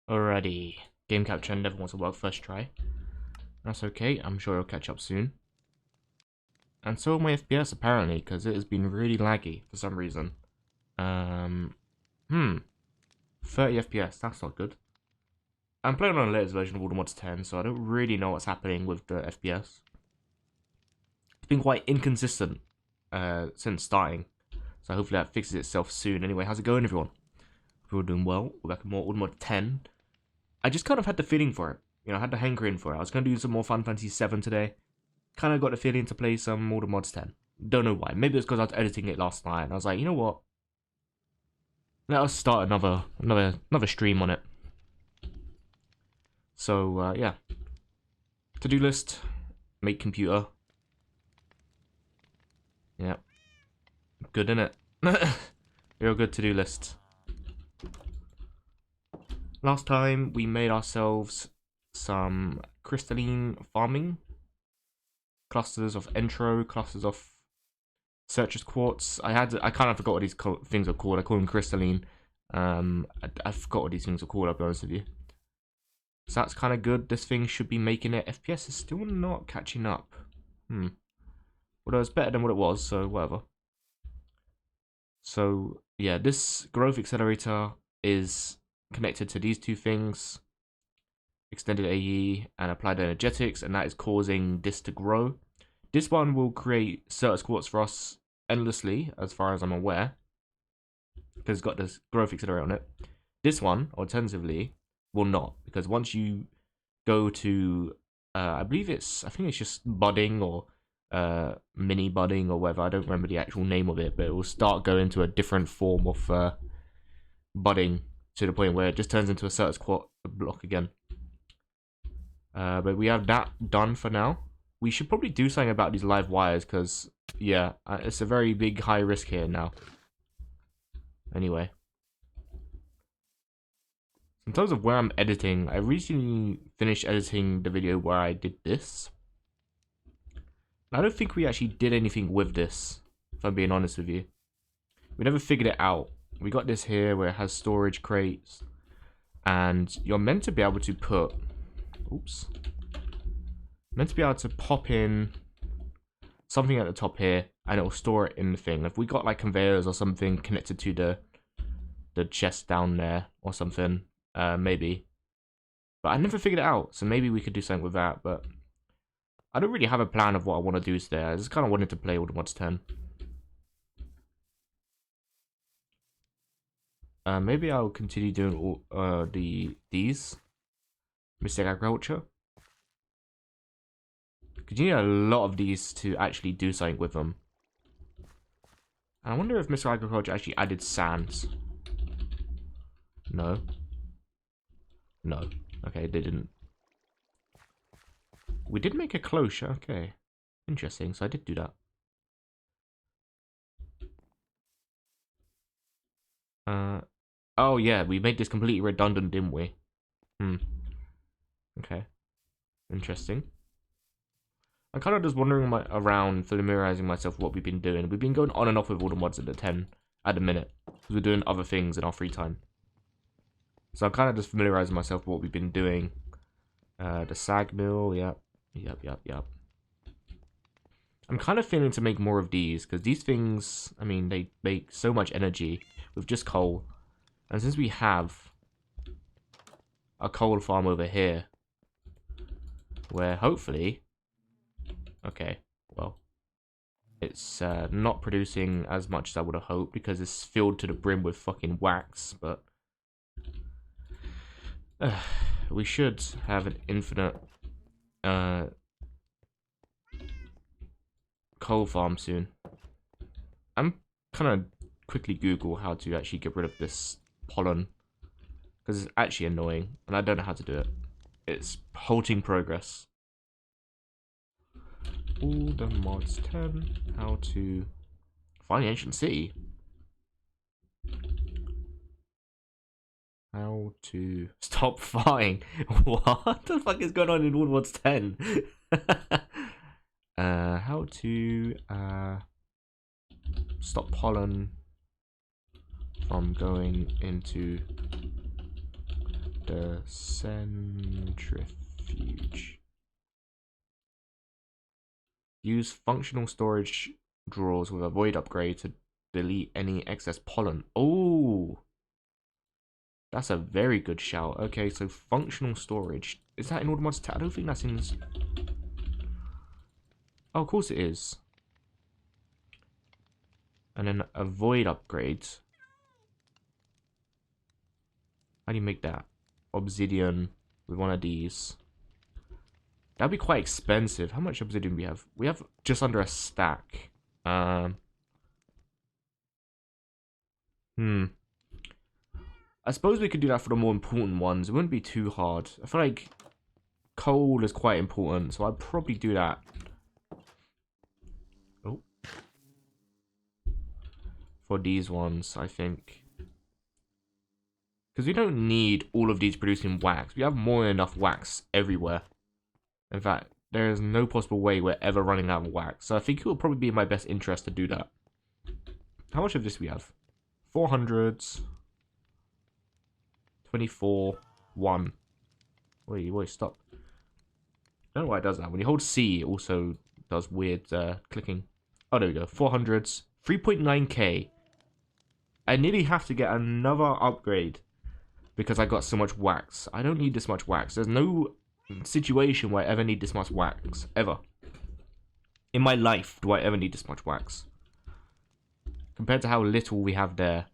Alrighty. Game capture never wants to work first try. That's okay, I'm sure it'll catch up soon. And so will my FPS apparently, because it has been really laggy for some reason. 30 FPS, that's not good. I'm playing on the latest version of ATM 10, so I don't really know what's happening with the FPS. It's been quite inconsistent since starting, so hopefully that fixes itself soon. Anyway, how's it going, everyone? Hope you're all doing well. We're back in more ATM 10. I just kind of had the feeling for it. You know, I had the hankering for it. I was going to do some more Final Fantasy 7 today. Kind of got the feeling to play some more Mods 10. Don't know why. Maybe it's because I was editing it last night and I was like, you know what? Let us start another stream on it. So yeah. To-do list. Make computer. Yeah. Good, innit? Real good to-do list. Last time we made ourselves some crystalline farming. Clusters of intro, clusters of searches quartz. I kind of forgot what these things are called. I call them crystalline. I forgot what these things are called, I'll be honest with you. So that's kind of good. This thing should be making it. FPS is still not catching up. Although it's better than what it was, so whatever. So yeah, this growth accelerator is connected to these two things. Extended AE and applied energetics, and that is causing this to grow. This one will create certain quartz for us endlessly, as far as I'm aware, because it's got this growth accelerator on it. This one, alternatively, will not, because once you go to, I think it's just budding or mini budding or whatever. I don't remember the actual name of it, but it will start going to a different form of budding to the point where it just turns into a certain quartz block again. But we have that done for now. We should probably do something about these live wires, because, yeah, it's a very big high risk here now. Anyway. In terms of where I'm editing, I recently finished editing the video where I did this. I don't think we actually did anything with this, if I'm being honest with you. We never figured it out. We got this here where it has storage crates. And you're meant to be able to put... Oops. Meant to be able to pop in something at the top here, and it will store it in the thing. If we got like conveyors or something connected to the chest down there or something, maybe. But I never figured it out, so maybe we could do something with that. But I don't really have a plan of what I want to do today. I just kind of wanted to play all the mods 10. Maybe I'll continue doing all these Mystic Agriculture. Because you need a lot of these to actually do something with them. And I wonder if Mystic Agriculture actually added sands. No. No. Okay, they didn't. We did make a cloche, okay. Interesting, so I did do that. Oh yeah, we made this completely redundant, didn't we? Okay. Interesting. I'm kind of just wandering around, familiarizing myself with what we've been doing. We've been going on and off with all the mods at the 10 at the minute, because we're doing other things in our free time. So I'm kind of just familiarizing myself with what we've been doing. The sag mill, yep. I'm kind of feeling to make more of these, because these things, I mean, they make so much energy with just coal. And since we have a coal farm over here, where hopefully... Okay, well, it's not producing as much as I would have hoped, because it's filled to the brim with fucking wax, but... we should have an infinite coal farm soon. I'm kind of quickly Google how to actually get rid of this pollen, because it's actually annoying, and I don't know how to do it. It's halting progress. All the mods 10, how to find the ancient city. How to stop farting. What the fuck is going on in Woodward's 10? How to stop pollen from going into the centrifuge. Use functional storage drawers with a void upgrade to delete any excess pollen. Oh, that's a very good shout. Okay, so functional storage. Is that in order mods? I don't think that's in. Oh, of course it is. And then a void upgrade. How do you make that? Obsidian with one of these. That'd be quite expensive. How much obsidian do we have? We have just under a stack. I suppose we could do that for the more important ones. It wouldn't be too hard. I feel like coal is quite important, so I'd probably do that. Oh. For these ones, I think. Because we don't need all of these producing wax. We have more than enough wax everywhere. In fact, there is no possible way we're ever running out of wax. So I think it will probably be in my best interest to do that. How much of this we have? 400s. 24. 1. Wait, stop. I don't know why it does that. When you hold C, it also does weird clicking. Oh, there we go. 400s. 3.9k. I nearly have to get another upgrade because I got so much wax. I don't need this much wax. There's no situation where I ever need this much wax. Ever. In my life, do I ever need this much wax? Compared to how little we have there.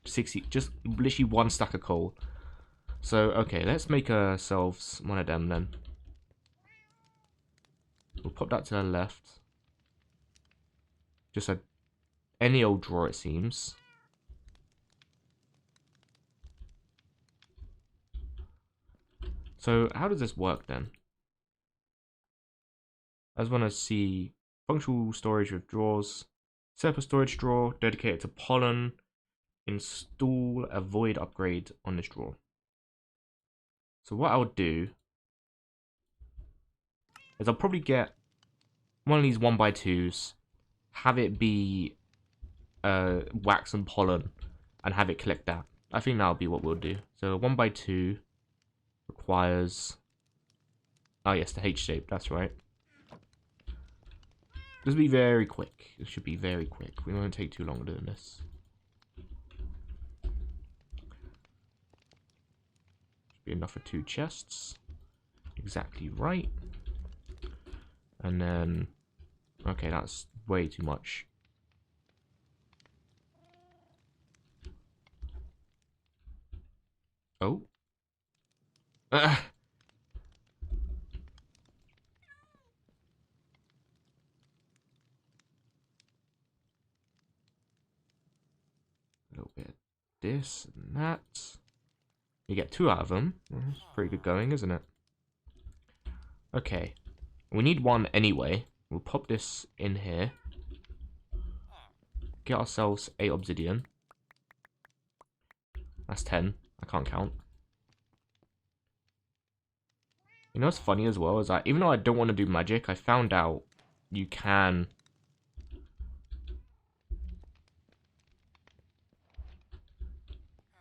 60, just literally one stack of coal. So, okay, let's make ourselves one of them then. We'll pop that to the left. Just any old drawer, it seems. So, how does this work then? I just want to see functional storage with drawers. Set up a storage drawer dedicated to pollen. Install a void upgrade on this drawer. So what I'll do is I'll probably get one of these 1x2s, have it be wax and pollen, and have it collect that. I think that'll be what we'll do. So 1x2 requires, oh yes, the H shape, that's right. This will be very quick. It should be very quick. We won't take too long doing this. Should be enough for 2 chests. Exactly right. And then, okay, that's way too much. Oh. A little bit of this and that. You get 2 out of them. That's pretty good going, isn't it? Okay. We need 1 anyway. We'll pop this in here. Get ourselves 8 obsidian. That's 10. I can't count. You know what's funny as well is that even though I don't want to do magic, I found out you can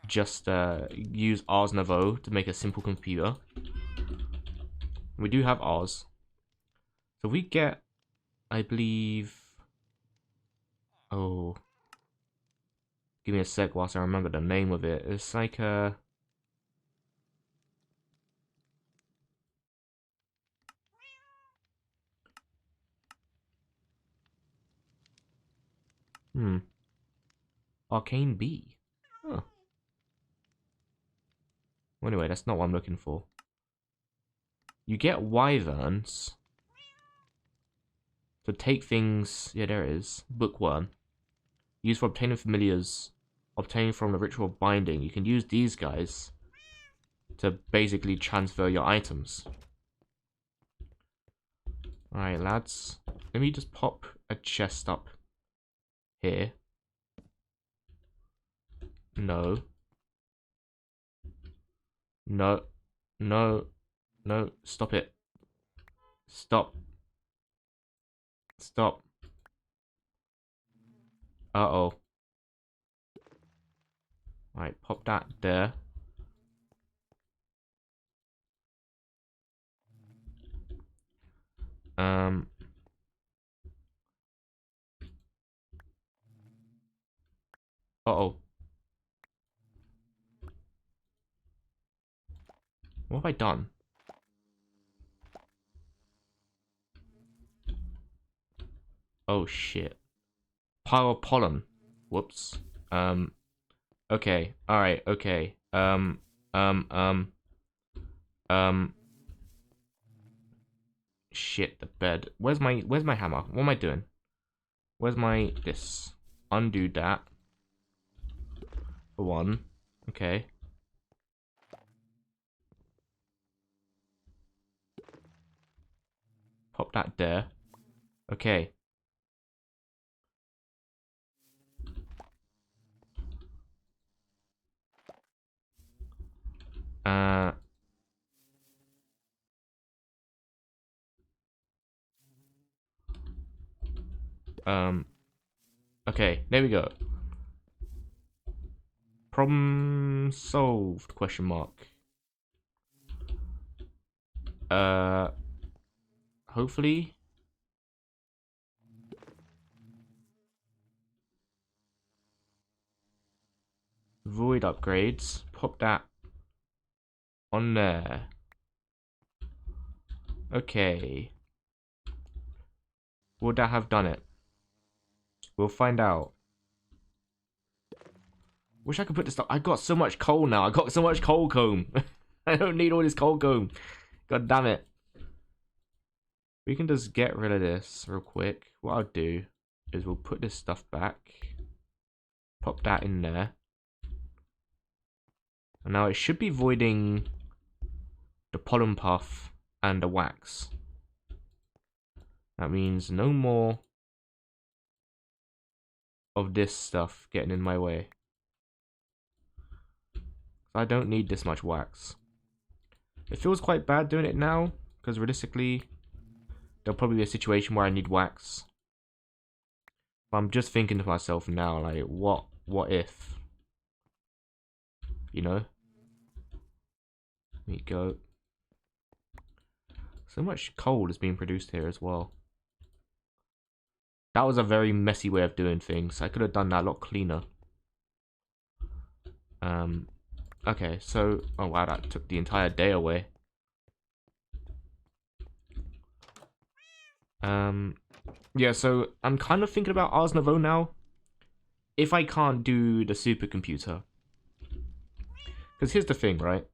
just use Ars Nouveau to make a simple computer. We do have Ars. So we get, I believe... Oh. Give me a sec whilst I remember the name of it. It's like a... Arcane Bee. Huh. Well, anyway, that's not what I'm looking for. You get wyverns to take things... Yeah, there it is. Bookworm. Used for obtaining familiars. Obtained from the ritual of binding. You can use these guys to basically transfer your items. Alright, lads. Let me just pop a chest up here. No. No. No. No. Stop it. Stop. Stop. Uh-oh. Alright, pop that there. Um. Uh-oh. What have I done? Oh, shit. Pile of pollen. Whoops. Okay. Alright, okay. Um, um, um. Shit, the bed. Where's my hammer? What am I doing? Where's my this? Undo that. For one. Okay. Pop that there. Okay. Uh um okay, there we go. Problem solved, question mark. Uh hopefully. Void upgrades. Pop that on there. Okay. Would that have done it? We'll find out. Wish I could put this stuff. I got so much coal now. I got so much coal comb. I don't need all this coal comb. God damn it. We can just get rid of this real quick. What I'll do is we'll put this stuff back. Pop that in there. And now it should be voiding the pollen puff and the wax. That means no more of this stuff getting in my way. I don't need this much wax. It feels quite bad doing it now, because realistically, there'll probably be a situation where I need wax. But I'm just thinking to myself now, like, what if? You know? Let me go. So much coal is being produced here as well. That was a very messy way of doing things. I could have done that a lot cleaner. Okay, so... Oh wow, that took the entire day away. Yeah, so I'm kind of thinking about Ars Nouveau now. If I can't do the supercomputer. Because here's the thing, right?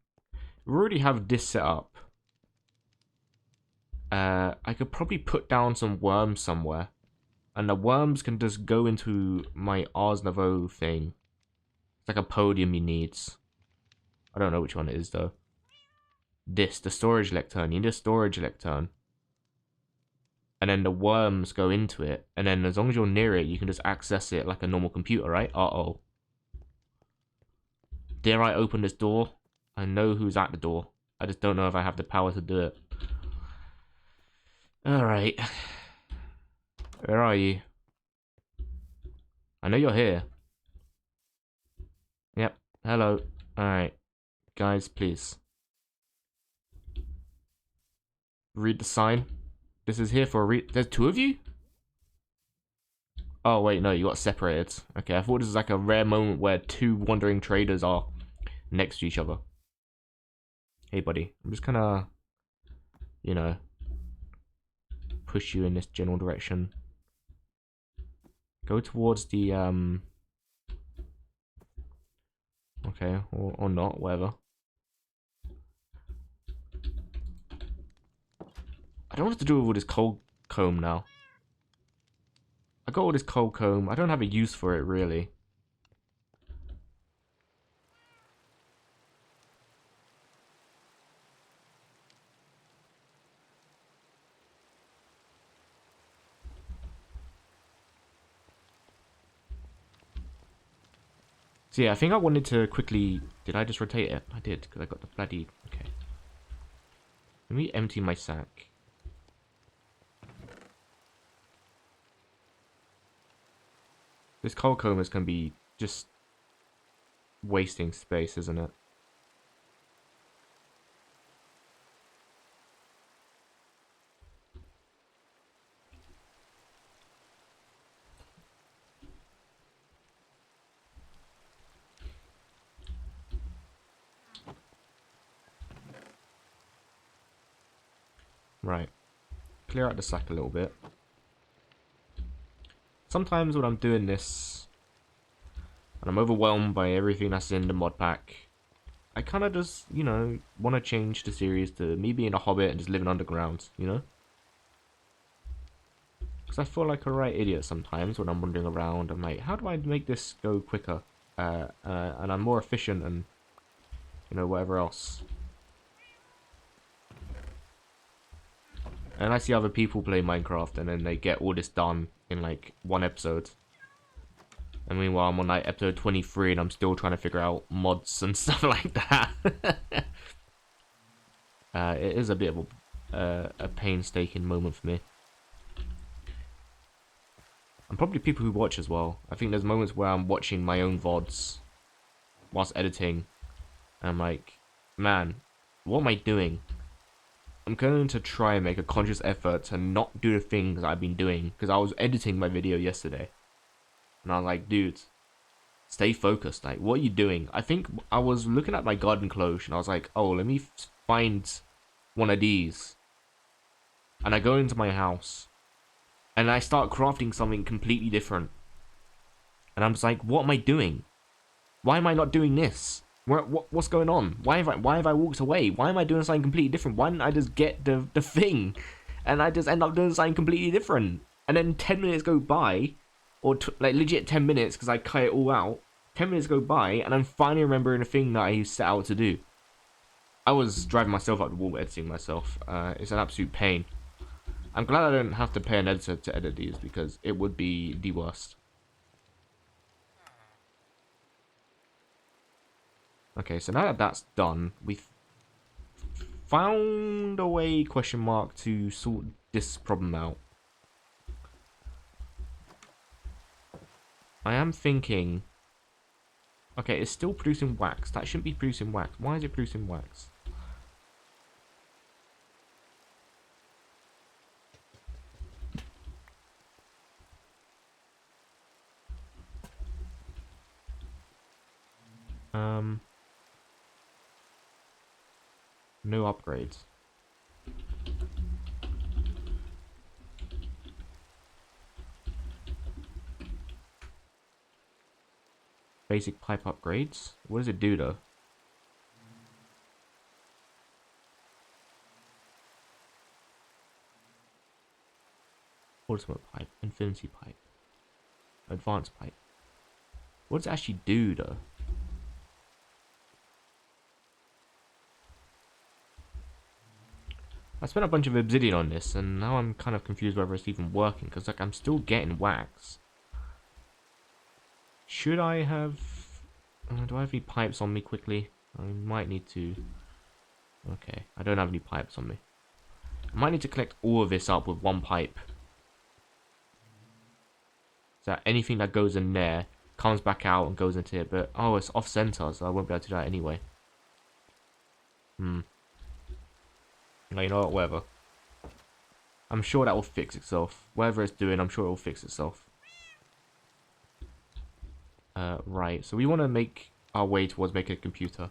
We already have this set up. I could probably put down some worms somewhere. And the worms can just go into my Ars Nouveau thing. It's like a podium he needs. I don't know which one it is, though. This, the storage lectern. You need a storage lectern. And then the worms go into it. And then as long as you're near it, you can just access it like a normal computer, right? Uh-oh. Dare I open this door? I know who's at the door. I just don't know if I have the power to do it. Alright. Where are you? I know you're here. Yep. Hello. Alright. Guys, please. Read the sign. This is here for a There's two of you? Oh, wait, no, you got separated. Okay, I thought this was like a rare moment where two wandering traders are next to each other. Hey, buddy. I'm just gonna, you know, push you in this general direction. Go towards the, okay, or not, whatever. I don't know what to do with all this coal comb now. I got all this coal comb. I don't have a use for it, really. So yeah, I think I wanted to quickly... Did I just rotate it? I did, because I got the bloody... Okay. Let me empty my sack. This coal comb is going to be just wasting space, isn't it? Right. Clear out the sack a little bit. Sometimes when I'm doing this, and I'm overwhelmed by everything that's in the mod pack, I kind of just, you know, want to change the series to me being a hobbit and just living underground, you know? Because I feel like a right idiot sometimes when I'm wandering around. I'm like, how do I make this go quicker? And I'm more efficient and, you know, whatever else. And I see other people play Minecraft and then they get all this done in like one episode. And meanwhile, I'm on like episode 23 and I'm still trying to figure out mods and stuff like that. It is a bit of a painstaking moment for me. And probably people who watch as well. I think there's moments where I'm watching my own VODs whilst editing. And I'm like, man, what am I doing? I'm going to try and make a conscious effort to not do the things I've been doing. Because I was editing my video yesterday. And I was like, dude, stay focused. Like, what are you doing? I think I was looking at my garden close and I was like, oh, let me find one of these. And I go into my house. And I start crafting something completely different. And I'm just like, what am I doing? Why am I not doing this? What's going on? Why have I walked away? Why am I doing something completely different? Why didn't I just get the thing? And I just end up doing something completely different. And then 10 minutes go by, or like legit 10 minutes because I cut it all out. 10 minutes go by, and I'm finally remembering the thing that I set out to do. I was driving myself up the wall editing myself. It's an absolute pain. I'm glad I don't have to pay an editor to edit these because it would be the worst. Okay, so now that that's done, we've found a way, question mark, to sort this problem out. I am thinking... Okay, it's still producing wax. That shouldn't be producing wax. Why is it producing wax? No upgrades. Basic pipe upgrades. What does it do though? Ultimate pipe, infinity pipe, advanced pipe. What does it actually do though? I spent a bunch of obsidian on this, and now I'm kind of confused whether it's even working, because like I'm still getting wax. Should I have... do I have any pipes on me quickly? I might need to... Okay, I don't have any pipes on me. I might need to collect all of this up with one pipe. So that anything that goes in there comes back out and goes into it, but... Oh, it's off-center, so I won't be able to do that anyway. No, you know what, whatever. I'm sure that will fix itself. Whatever it's doing, I'm sure it will fix itself. Right, so we want to make our way towards making a computer.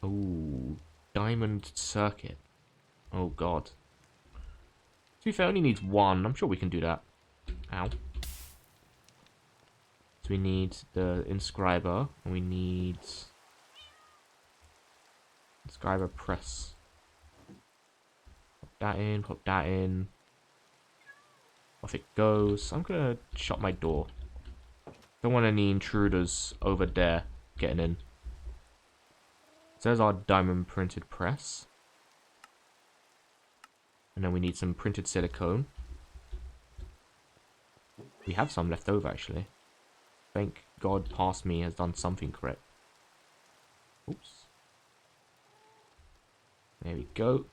Oh, diamond circuit. Oh god. To be fair, it only needs one. I'm sure we can do that. Ow. So we need the inscriber, and we need... Inscriber press. Pop that in, pop that in. Off it goes. I'm gonna shut my door. Don't want any intruders over there getting in. So there's our diamond printed press. And then we need some printed silicone. We have some left over actually. Thank God past me has done something correct. Oops. There we go.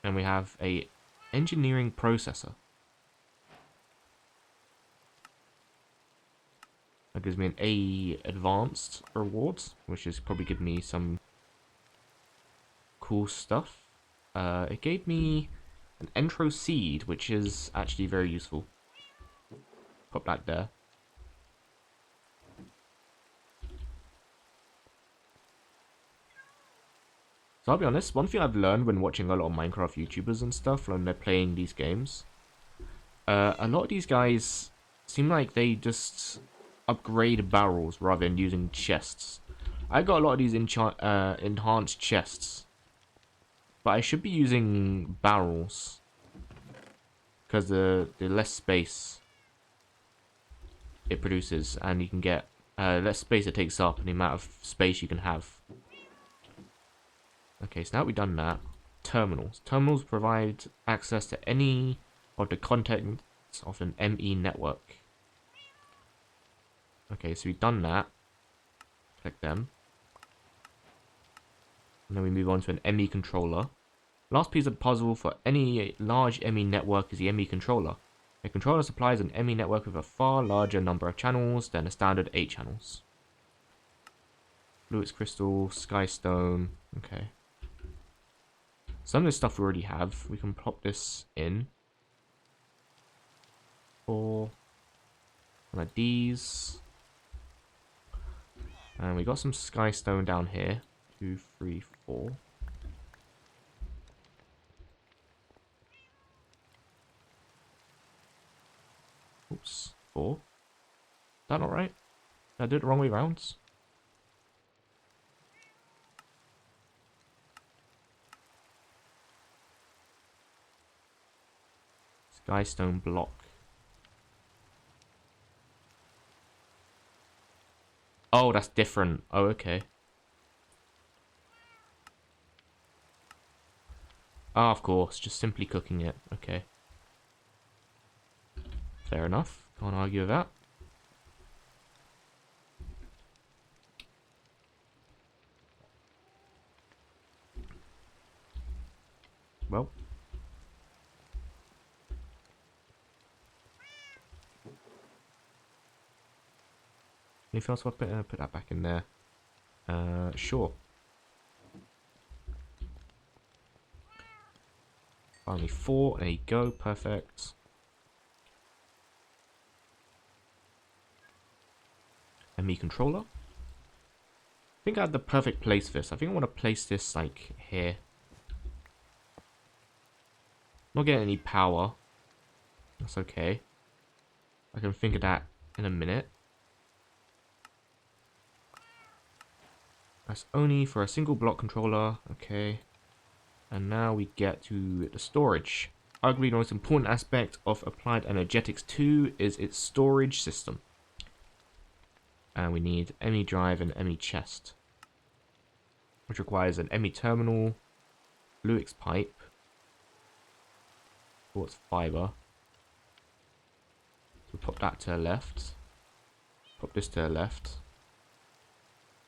And we have a engineering processor. That gives me an A advanced rewards, which is probably giving me some cool stuff. It gave me an intro seed, which is actually very useful. Pop that there. So I'll be honest, one thing I've learned when watching a lot of Minecraft YouTubers and stuff when they're playing these games, a lot of these guys seem like they just upgrade barrels rather than using chests. I got a lot of these enhanced chests, but I should be using barrels because the less space it produces, and you can get less space it takes up, and the amount of space you can have. Okay, so now we've done that. Terminals. Terminals provide access to any of the contents of an ME network. Okay, so we've done that. Click them. And then we move on to an ME controller. Last piece of the puzzle for any large ME network is the ME controller. A controller supplies an ME network with a far larger number of channels than a standard 8 channels. Fluix crystal, skystone. Okay. Some of this stuff we already have. We can plop this in. For one of these. And we got some skystone down here. 2, 3, 4. Oops, 4. Is that not right? Did I do it the wrong way around? Skystone block. Oh, that's different. Oh, okay. Ah, of course. Just simply cooking it. Okay. Fair enough. Can't argue with that. Well. Anything else? I'll put that back in there. Sure. Finally 4. There you go. Perfect. ME controller. I think I had the perfect place for this. I think I want to place this like here. Not getting any power. That's okay. I can think of that in a minute. That's only for a single block controller. Okay. And now we get to the storage. Arguably the most important aspect of Applied Energetics 2 is its storage system. And we need ME drive and ME chest, which requires an ME terminal, Fluix pipe, quartz fiber. So pop that to the left. Pop this to the left.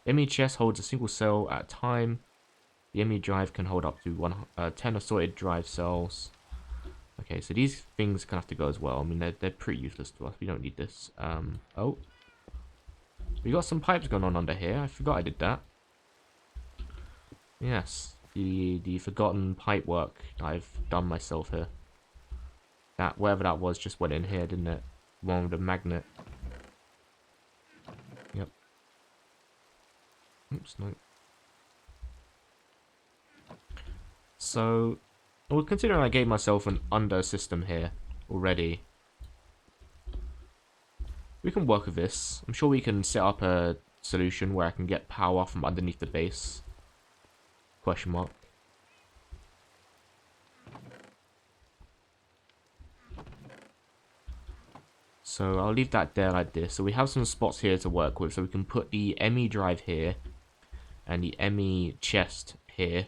ME chest holds a single cell at a time. The ME drive can hold up to 10 assorted drive cells. Okay, so these things can have to go as well. I mean, they're pretty useless to us. We don't need this. Oh. We got some pipes going on under here. I forgot I did that. Yes. The forgotten pipe work I've done myself here. That, whatever that was, just went in here, didn't it? One with the magnet. Yep. Oops, no. So, well, considering I gave myself an under system here already, we can work with this. I'm sure we can set up a solution where I can get power from underneath the base. Question mark. So I'll leave that there like this. So we have some spots here to work with. So we can put the ME drive here and the ME chest here.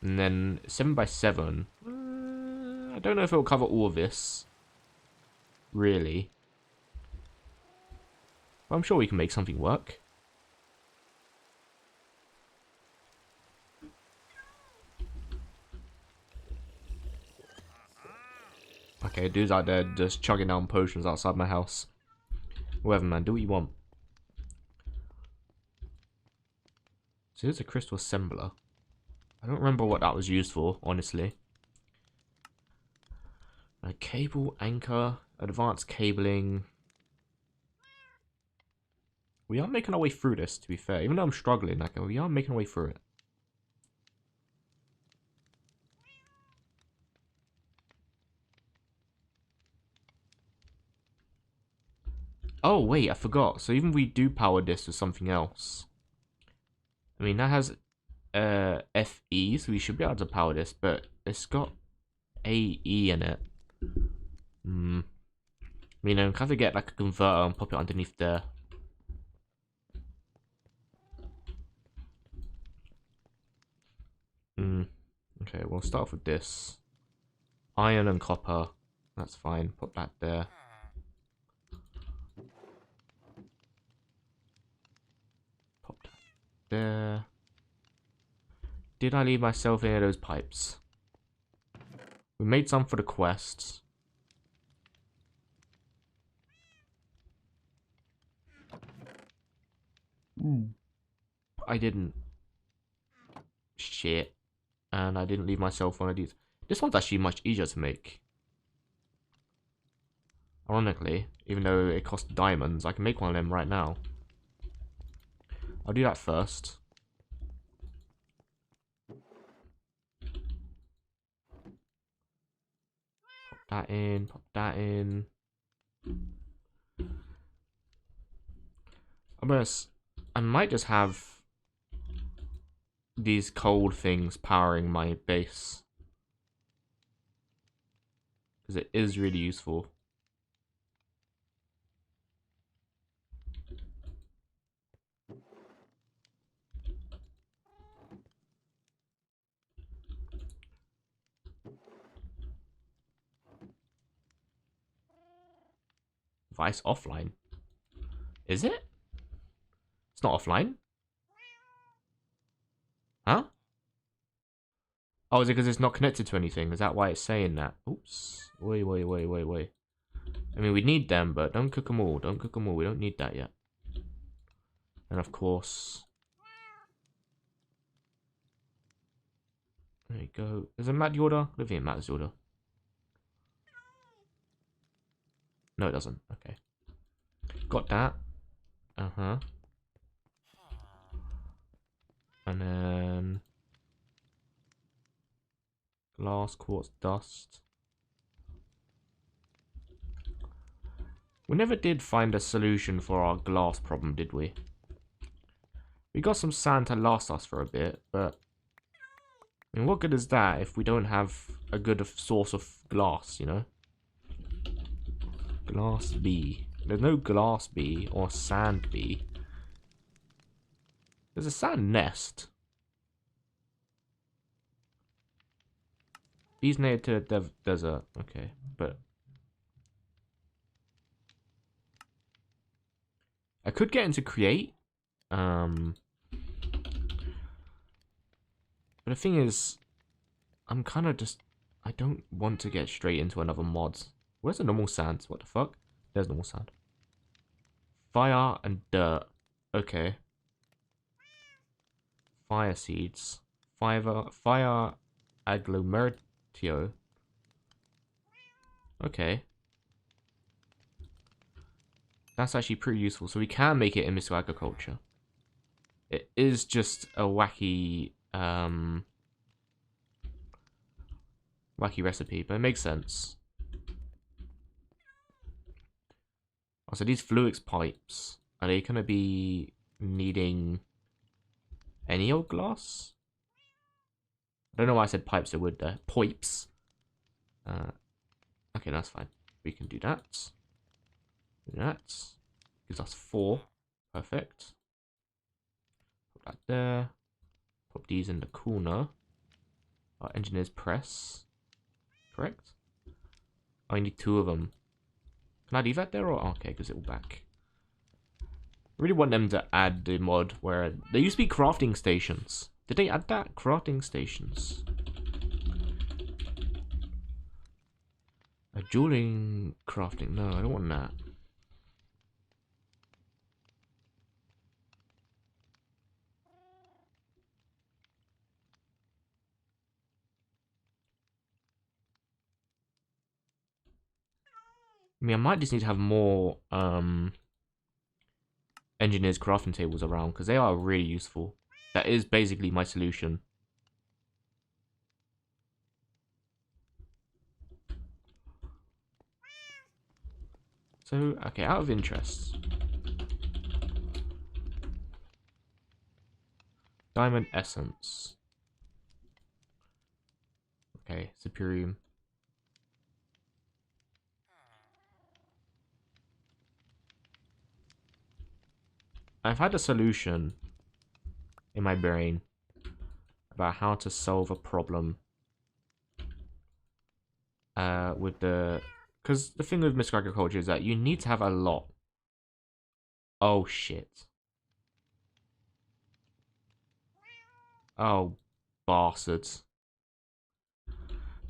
And then 7x7. I don't know if it will cover all of this. Really. But I'm sure we can make something work. Okay, dude's out there just chugging down potions outside my house. Whatever, man. Do what you want. So here's a crystal assembler. I don't remember what that was used for, honestly. A cable, anchor, advanced cabling. We are making our way through this, to be fair. Even though I'm struggling, like, we are making our way through it. Oh, wait, I forgot. So even if we do power this with something else, I mean, that has FE, so we should be able to power this, but it's got AE in it. Hmm. I mean, I'm have to get like a converter and pop it underneath there. Hmm. Okay, we'll start off with this. Iron and copper. That's fine. Put that there. Pop that there. Did I leave myself any of those pipes? We made some for the quests. I didn't. Shit. And I didn't leave myself one of these. This one's actually much easier to make. Ironically, even though it costs diamonds, I can make one of them right now. I'll do that first. Pop that in, pop that in. I might just have these cold things powering my base. Because it is really useful. Vice offline. Is it? It's not offline? Huh? Oh, is it because it's not connected to anything? Is that why it's saying that? Oops. Wait. I mean, we need them, but don't cook them all. Don't cook them all. We don't need that yet. And of course... There you go. Is it Matt order? I don't think Matt's order. No, it doesn't. Okay. Got that. Uh-huh. And then... Glass, quartz, dust. We never did find a solution for our glass problem, did we? We got some sand to last us for a bit, but... I mean, what good is that if we don't have a good source of glass, you know? Glass bee. There's no glass bee or sand bee. There's a sand nest. Bees native to the desert. Okay, but... I could get into create. But the thing is, I'm kind of just... I don't want to get straight into another mod. Where's the normal sand? What the fuck? There's normal sand. Fire and dirt. Okay. Fire seeds. Fire agglomeratio. Okay. That's actually pretty useful. So we can make it in Missile Agriculture. It is just a wacky recipe, but it makes sense. Oh, so these Fluix pipes, are they gonna be needing any old glass? I don't know why I said pipes, they would there. Pipes. Okay, that's fine. We can do that. Do that. Gives us 4. Perfect. Put that there. Put these in the corner. Our engineer's press. Correct? I need 2 of them. Can I leave that there or okay, because it will back. I really want them to add the mod where there used to be crafting stations. Did they add that? Crafting stations. A dueling crafting. No, I don't want that. I mean, I might just need to have more engineers crafting tables around because they are really useful. That is basically my solution. So, okay, out of interest. Diamond Essence. Okay, Superium. I've had a solution in my brain about how to solve a problem with the... Because the thing with mystical agriculture is that you need to have a lot. Oh, shit. Oh, bastards.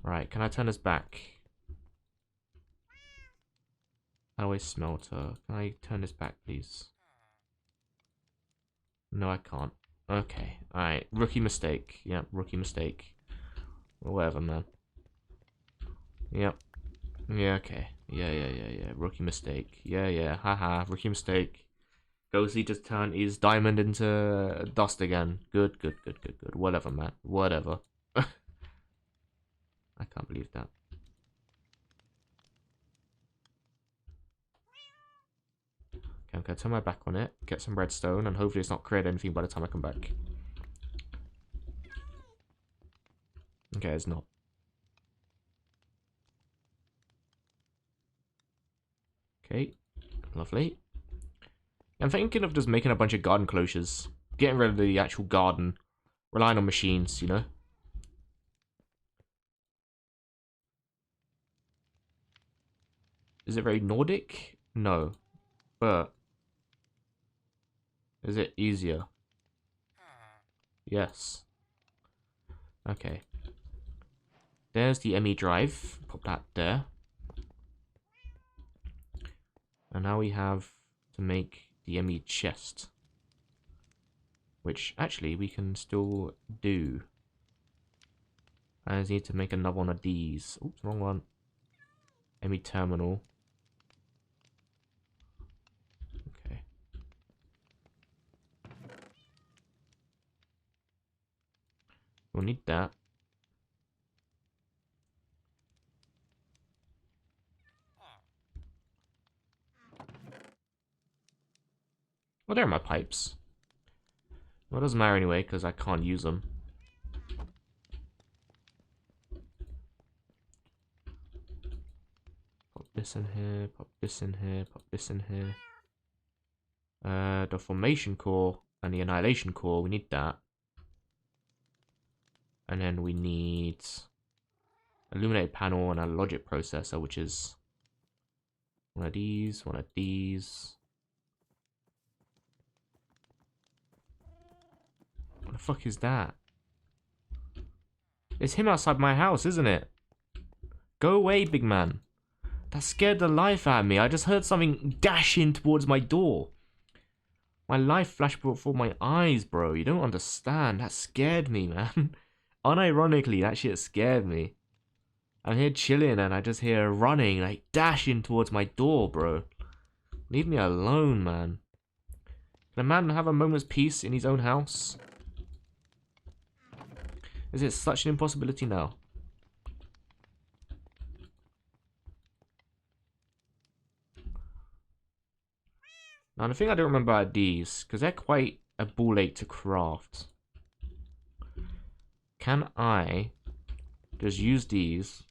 Right, can I turn this back? Alloy smelter. Can I turn this back, please? No, I can't. Okay, alright. Rookie mistake. Yep, rookie mistake. Whatever, man. Yep. Yeah, okay. Yeah. Rookie mistake. Yeah. Haha, rookie mistake. Ghosty just turned his diamond into dust again. Good. Whatever, man. Whatever. I can't believe that. Okay, I'm gonna turn my back on it, get some redstone, and hopefully it's not create anything by the time I come back. Okay, it's not. Okay, lovely. I'm thinking of just making a bunch of garden closures. Getting rid of the actual garden. Relying on machines, you know? Is it very Nordic? No. But... is it easier? Yes. Okay. There's the ME drive. Pop that there. And now we have to make the ME chest. Which, actually, we can still do. I just need to make another one of these. Oops, wrong one. ME terminal. Okay. We'll need that. Well, there are my pipes. Well, it doesn't matter anyway, because I can't use them. Pop this in here, pop this in here, pop this in here. The formation core and the annihilation core, we need that. And then we need illuminated panel and a logic processor, which is one of these, one of these. What the fuck is that? It's him outside my house, isn't it? Go away, big man. That scared the life out of me. I just heard something dashing towards my door. My life flashed before my eyes, bro. You don't understand. That scared me, man. Unironically, that shit scared me. I'm here chilling and I just hear running, like dashing towards my door, bro. Leave me alone, man. Can a man have a moment's peace in his own house? Is it such an impossibility now? Now, the thing I don't remember are these, because they're quite a ball ache to craft. Can I just use these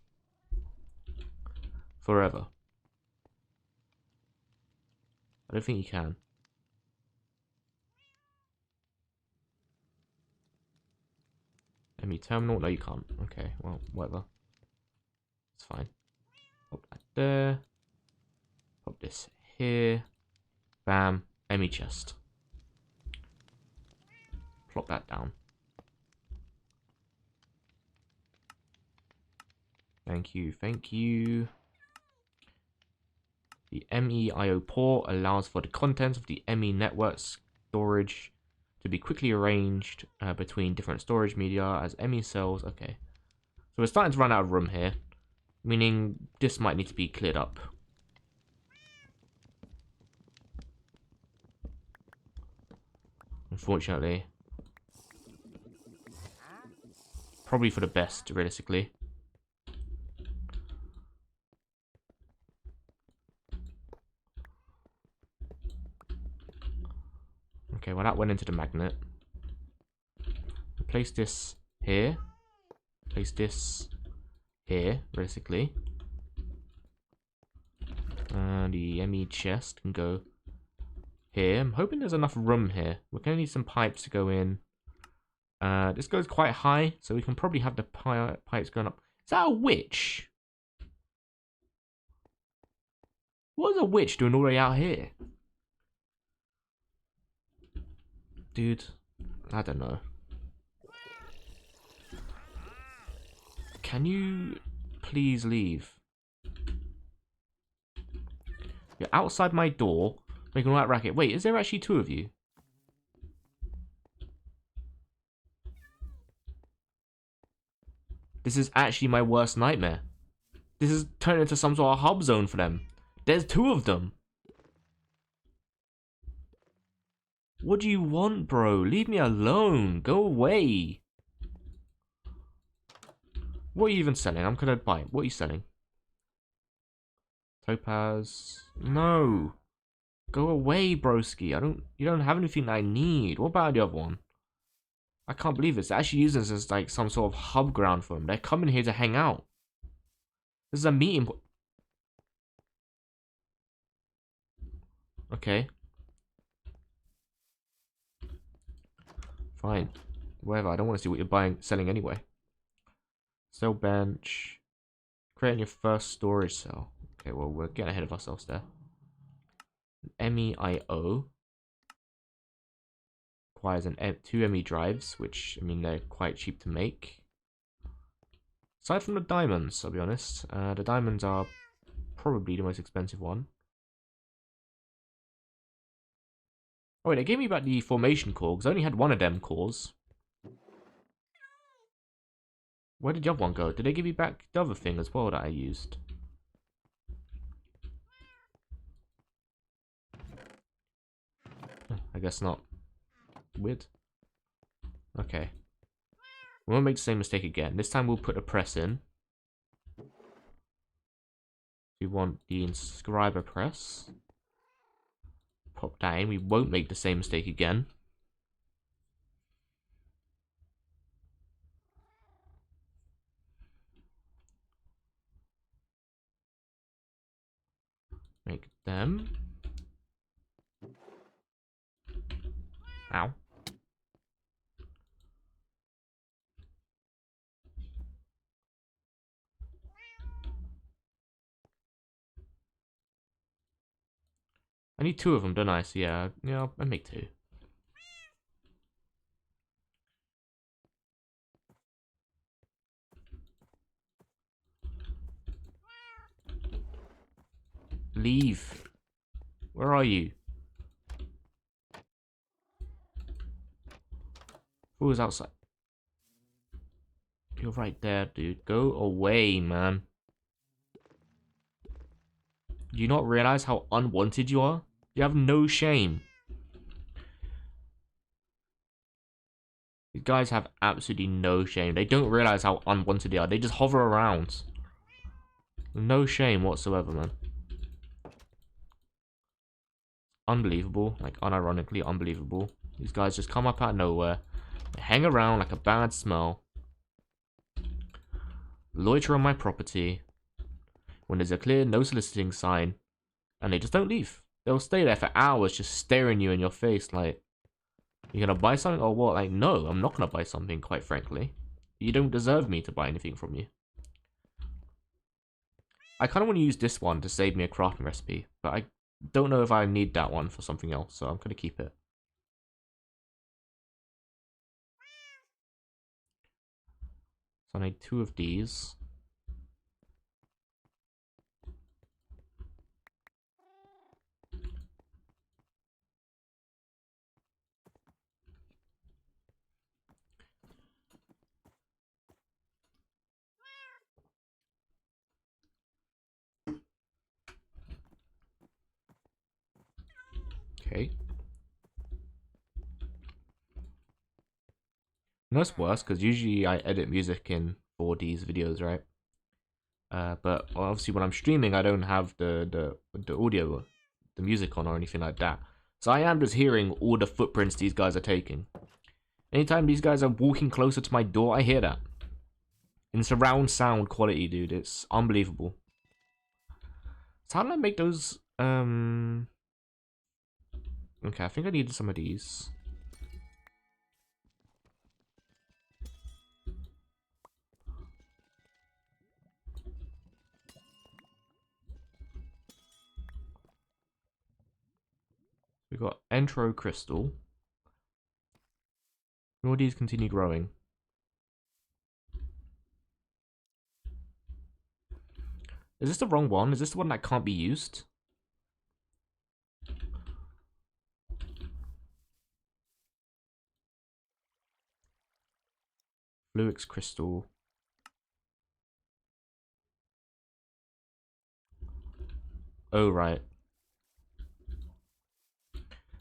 forever? I don't think you can. ME terminal? No, you can't. Okay, well, whatever. It's fine. Pop that there. Pop this here. Bam. ME chest. Plop that down. Thank you, thank you. The MEIO port allows for the contents of the ME network storage to be quickly arranged between different storage media as ME cells. Okay. So we're starting to run out of room here, meaning this might need to be cleared up. Unfortunately. Probably for the best, realistically. Okay, well that went into the magnet. Place this here. Place this here, basically. And the ME chest can go here. I'm hoping there's enough room here. We're going to need some pipes to go in. This goes quite high, so we can probably have the pipes going up. Is that a witch? What is a witch doing all the way out here? Dude, I don't know. Can you please leave? You're outside my door, making all that racket. Wait, is there actually two of you? This is actually my worst nightmare. This is turned into some sort of hub zone for them. There's two of them. What do you want, bro? Leave me alone. Go away. What are you even selling? I'm gonna buy it. What are you selling? Topaz. No. Go away, broski. You don't have anything that I need. What about the other one? I can't believe this. They're actually using this as like some sort of hub ground for them. They're coming here to hang out. This is a meeting point. Okay. Fine. Whatever. I don't want to see what you're selling anyway. Cell bench. Creating your first storage cell. Okay, well, we're getting ahead of ourselves there. MEIO. Requires two ME drives, which, I mean, they're quite cheap to make. Aside from the diamonds, I'll be honest. The diamonds are probably the most expensive one. Oh wait, they gave me back the formation core, because I only had one of them cores. Where did the other one go? Did they give me back the other thing as well that I used? I guess not. Weird. Okay. We won't make the same mistake again. This time we'll put a press in. We want the inscriber press. Pop that in. We won't make the same mistake again. Make them. Ow. I need two of them, don't I? So yeah, I make two. Leave. Where are you? Who is outside? You're right there, dude. Go away, man. Do you not realize how unwanted you are? You have no shame. These guys have absolutely no shame. They don't realize how unwanted they are. They just hover around. No shame whatsoever, man. Unbelievable. Like, unironically unbelievable. These guys just come up out of nowhere. They hang around like a bad smell. Loiter on my property. When there's a clear no soliciting sign. And they just don't leave. They'll stay there for hours just staring you in your face like, you gonna buy something or what? Like, no, I'm not gonna buy something, quite frankly. You don't deserve me to buy anything from you. I kind of want to use this one to save me a crafting recipe, but I don't know if I need that one for something else, so I'm gonna keep it. So I need two of these. Okay. No, it's worse, because usually I edit music in for these videos, right? But obviously when I'm streaming, I don't have the audio, the music on or anything like that. So I am just hearing all the footprints these guys are taking. Anytime these guys are walking closer to my door, I hear that. In surround sound quality, dude. It's unbelievable. So how did I make those? Okay, I think I needed some of these. We got Entro Crystal. All these continue growing. Is this the wrong one? Is this the one that can't be used? Fluix Crystal. Oh, right.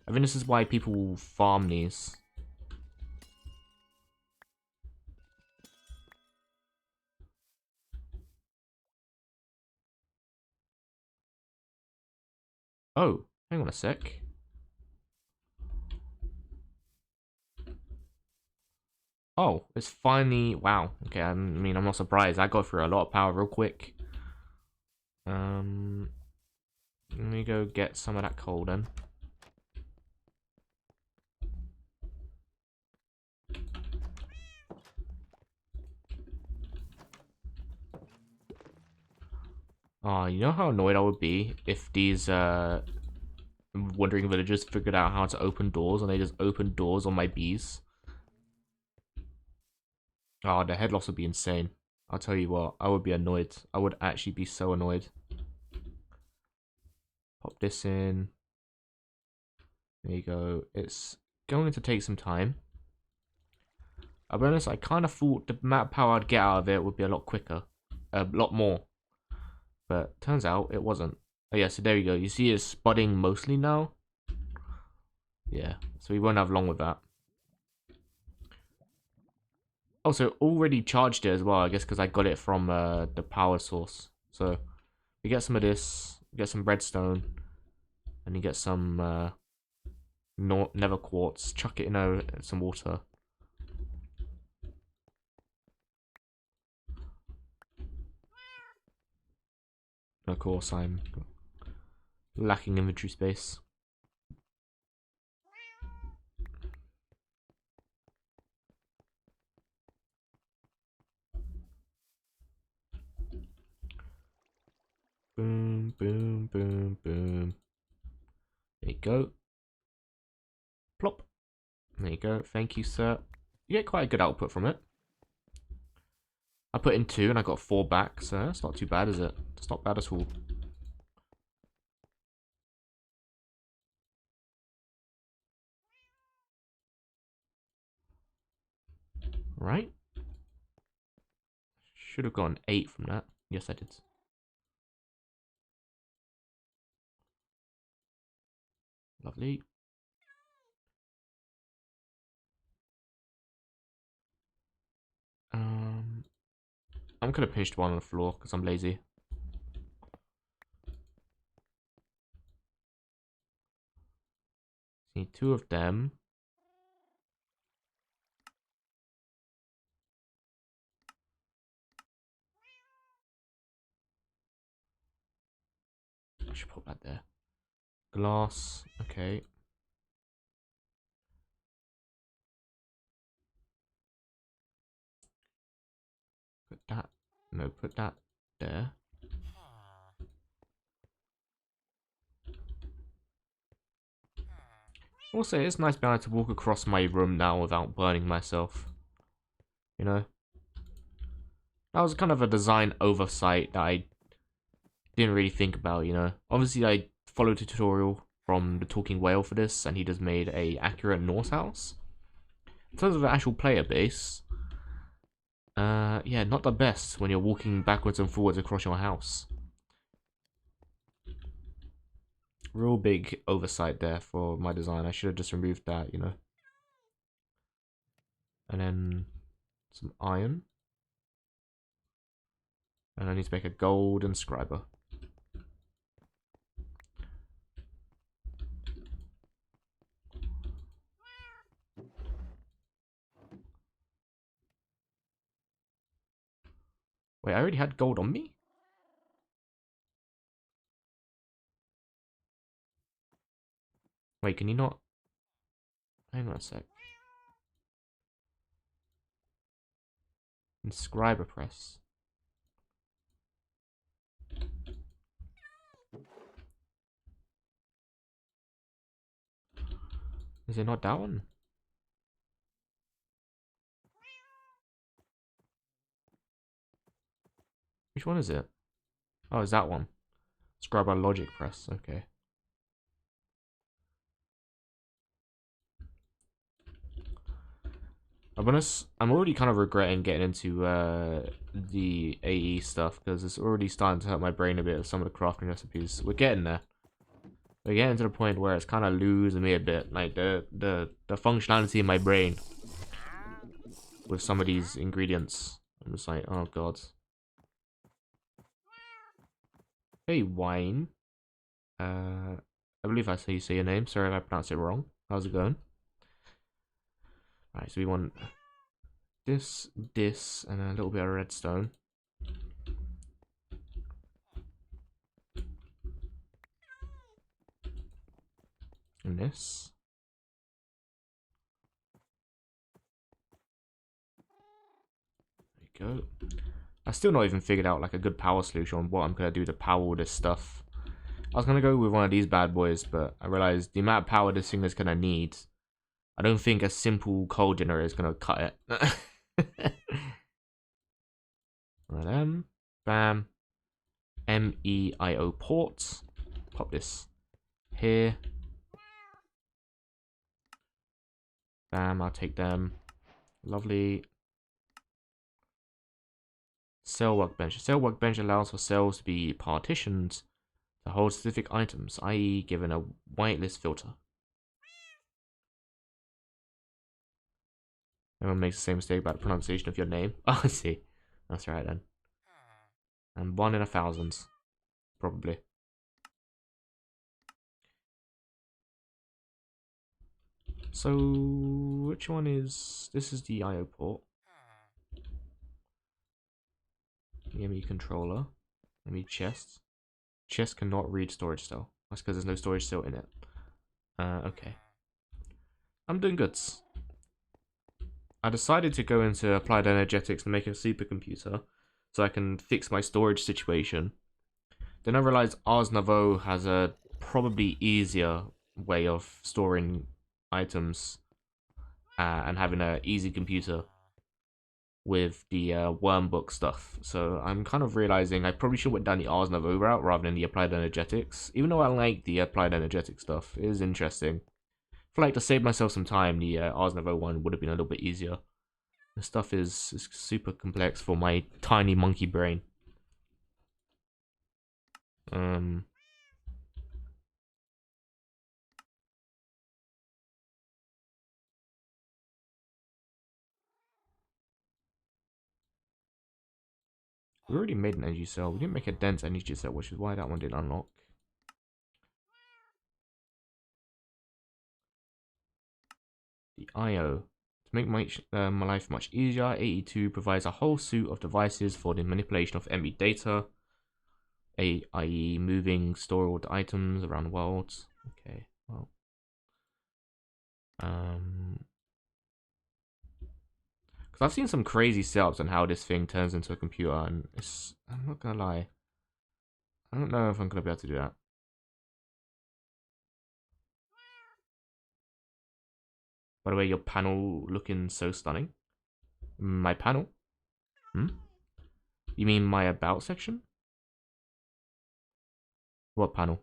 I think this is why people farm these. Oh, hang on a sec. Oh, it's finally... Wow. Okay, I mean, I'm not surprised. I got through a lot of power real quick. Let me go get some of that coal then. Oh, you know how annoyed I would be if these wandering villagers figured out how to open doors and they just opened doors on my bees? Oh, the head loss would be insane. I'll tell you what, I would be annoyed. I would actually be so annoyed. Pop this in. There you go. It's going to take some time. I'll be honest, I kind of thought the amount of power I'd get out of it would be a lot quicker. A lot more. But turns out it wasn't. Oh yeah, so there you go. You see it's budding mostly now. Yeah, so we won't have long with that. Also, already charged it as well, I guess, because I got it from the power source. So we get some of this, get some redstone, and you get some nether quartz. Chuck it in some water. And of course, I'm lacking inventory space. Boom, boom, boom, boom. There you go. Plop. There you go. Thank you, sir. You get quite a good output from it. I put in 2 and I got 4 back, so that's not too bad, is it? It's not bad at all. Right? Should have gotten 8 from that. Yes, I did. Lovely. I'm gonna pinch one on the floor because I'm lazy. Need 2 of them. I should put that there. Glass. Okay. Put that. No, put that there. Also, it's nice being able to walk across my room now without burning myself. You know? That was kind of a design oversight that I didn't really think about, you know? Obviously, I followed a tutorial from the Talking Whale for this, and he just made a accurate Norse house. In terms of the actual player base, yeah, not the best when you're walking backwards and forwards across your house. Real big oversight there for my design. I should have just removed that, you know. And then some iron. And I need to make a golden scriber. Wait, I already had gold on me? Wait, can you not? Hang on a sec. Inscriber press. Is it not that one? Which one is it? Oh, it's that one. Scriber logic press. Okay. I'm already kind of regretting getting into the AE stuff because it's already starting to hurt my brain a bit of some of the crafting recipes. We're getting there. We're getting to the point where it's kind of losing me a bit, like the functionality in my brain with some of these ingredients. I'm just like, oh god. Hey, wine. I believe that's how you say your name. Sorry if I pronounced it wrong. How's it going? Alright, so we want this, and a little bit of redstone. And this. There you go. I still not even figured out like a good power solution on what I'm gonna do to power all this stuff. I was gonna go with one of these bad boys, but I realized the amount of power this thing is gonna need. I don't think a simple coal generator is gonna cut it. Right, bam, MEIO ports. Pop this here. Bam, I'll take them. Lovely. Cell workbench. A cell workbench allows for cells to be partitioned to hold specific items, i.e. given a whitelist filter. Everyone makes the same mistake about the pronunciation of your name. Oh, I see. That's right then. And 1 in 1,000. Probably. So, which one is... This is the IO port. EME controller. EME chest. Chest cannot read storage cell. That's because there's no storage cell in it. Okay. I'm doing good. I decided to go into applied energetics and make a supercomputer so I can fix my storage situation. Then I realized Ars Nouveau has a probably easier way of storing items and having an easy computer with the wormbook stuff. So I'm kind of realizing I probably should have went down the Ars Nouveau route rather than the applied energetics. Even though I like the applied energetic stuff, it is interesting. I feel like to save myself some time, the Ars Nouveau one would have been a little bit easier. The stuff is super complex for my tiny monkey brain. We already made an energy cell. We didn't make a dense energy cell, which is why that one didn't unlock. The IO. To make my life much easier, 82 provides a whole suite of devices for the manipulation of MB data, i.e. moving stored items around the world. Okay, well. Because I've seen some crazy setups on how this thing turns into a computer, and I'm not gonna lie. I don't know if I'm gonna be able to do that. By the way, your panel looking so stunning. My panel? Hmm? You mean my about section? What panel?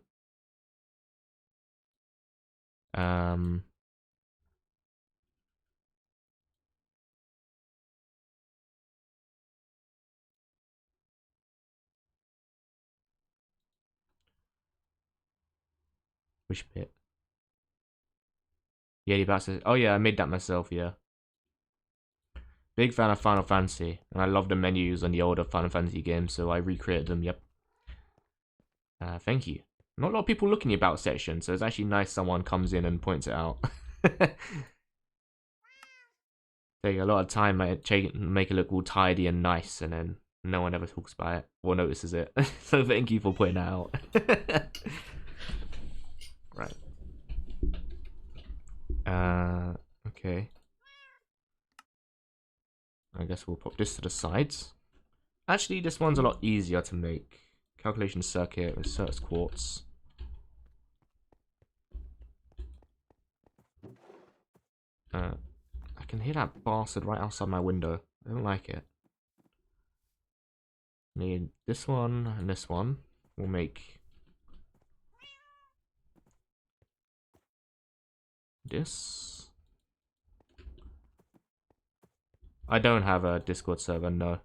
Which bit? Yeah, the about section. Oh yeah, I made that myself, yeah. Big fan of Final Fantasy, and I love the menus on the older Final Fantasy games, so I recreated them, yep. Thank you. Not a lot of people look in the about section, so it's actually nice someone comes in and points it out. Take a lot of time, make it look all tidy and nice, and then no one ever talks about it or notices it. So thank you for pointing that out. Right. Okay. I guess we'll pop this to the sides. Actually, this one's a lot easier to make. Calculation circuit, inserts quartz. I can hear that bastard right outside my window. I don't like it. Need this one and this one. We'll make this. I don't have a Discord server, no.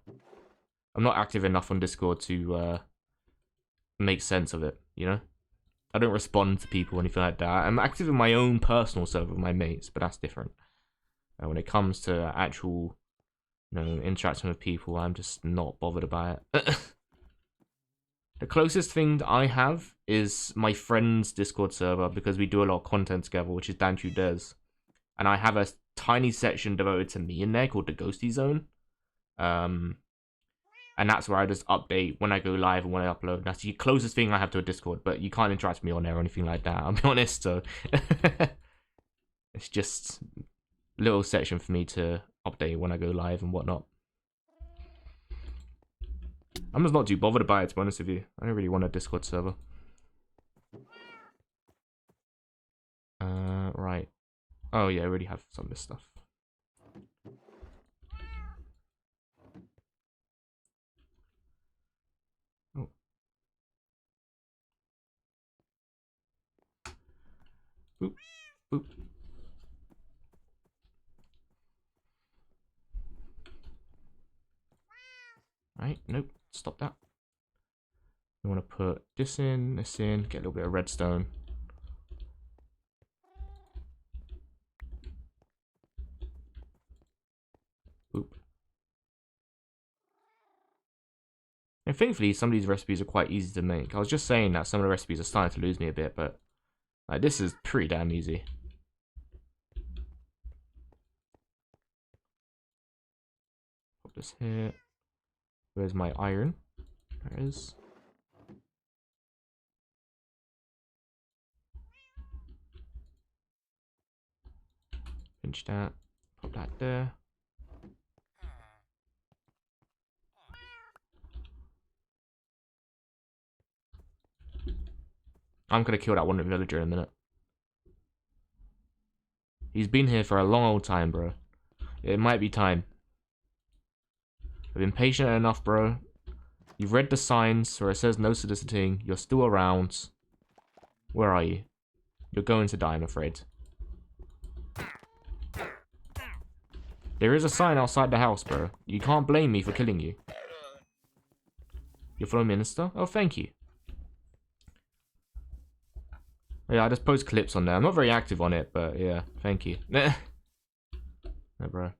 I'm not active enough on Discord to make sense of it, you know? I don't respond to people or anything like that. I'm active in my own personal server with my mates, but that's different. When it comes to actual, interaction with people, I'm just not bothered about it. The closest thing I have is my friend's Discord server because we do a lot of content together, which is Dan2 Des. And I have a tiny section devoted to me in there called the Ghosty Zone. And that's where I just update when I go live and when I upload. That's the closest thing I have to a Discord, but you can't interact with me on there or anything like that, I'll be honest, so... It's just a little section for me to update when I go live and whatnot. I'm just not too bothered about it, to be honest with you. I don't really want a Discord server. Right. Oh yeah, I already have some of this stuff. Oh. Boop. Boop. Right, nope, stop that. You want to put this in, get a little bit of redstone. Boop. And thankfully, some of these recipes are quite easy to make. I was just saying that some of the recipes are starting to lose me a bit, but like this is pretty damn easy. Put this here. Where's my iron? There it is. Pinch that. Put that there. I'm gonna kill that one villager in a minute. He's been here for a long old time, bro. It might be time. I've been patient enough, bro. You've read the signs where it says no soliciting. You're still around. Where are you? You're going to die, I'm afraid. There is a sign outside the house, bro. You can't blame me for killing you. Your fellow minister? Oh, thank you. Yeah, I just post clips on there. I'm not very active on it, but yeah, thank you. No, bro.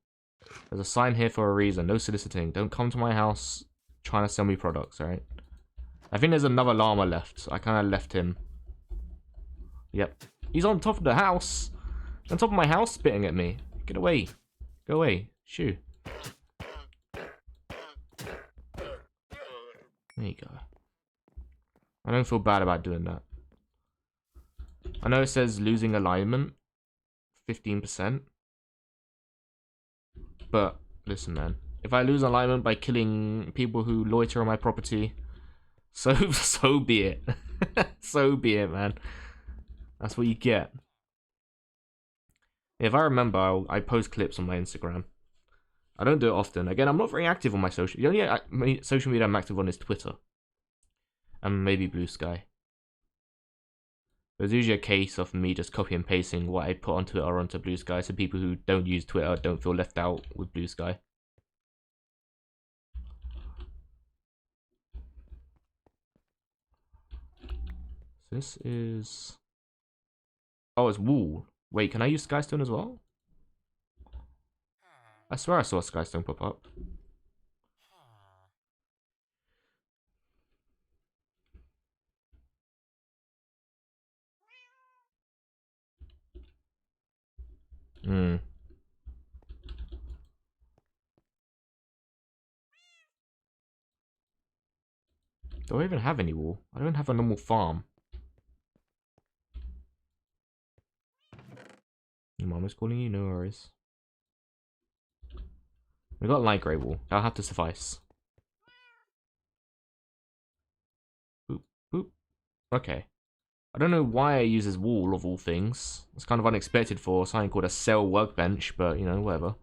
There's a sign here for a reason. No soliciting. Don't come to my house trying to sell me products, alright? I think there's another llama left. I kind of left him. Yep. He's on top of the house. On top of my house spitting at me. Get away. Go away. Shoo. There you go. I don't feel bad about doing that. I know it says losing alignment. 15%. But, listen, man. If I lose alignment by killing people who loiter on my property, so be it. So be it, man. That's what you get. If I remember, I post clips on my Instagram. I don't do it often. Again, I'm not very active on my social... The only social media I'm active on is Twitter. And maybe Blue Sky. There's usually a case of me just copy and pasting what I put on Twitter onto Blue Sky, so people who don't use Twitter don't feel left out with Blue Sky. So this is... Oh, it's wool. Wait, can I use Skystone as well? I swear I saw a Skystone pop up. Hmm. Do I even have any wool? I don't have a normal farm. Your mom is calling you, no worries. We got light grey wool. That'll have to suffice. Boop, boop. Okay. I don't know why it uses wool of all things. It's kind of unexpected for something called a cell workbench, but you know, whatever.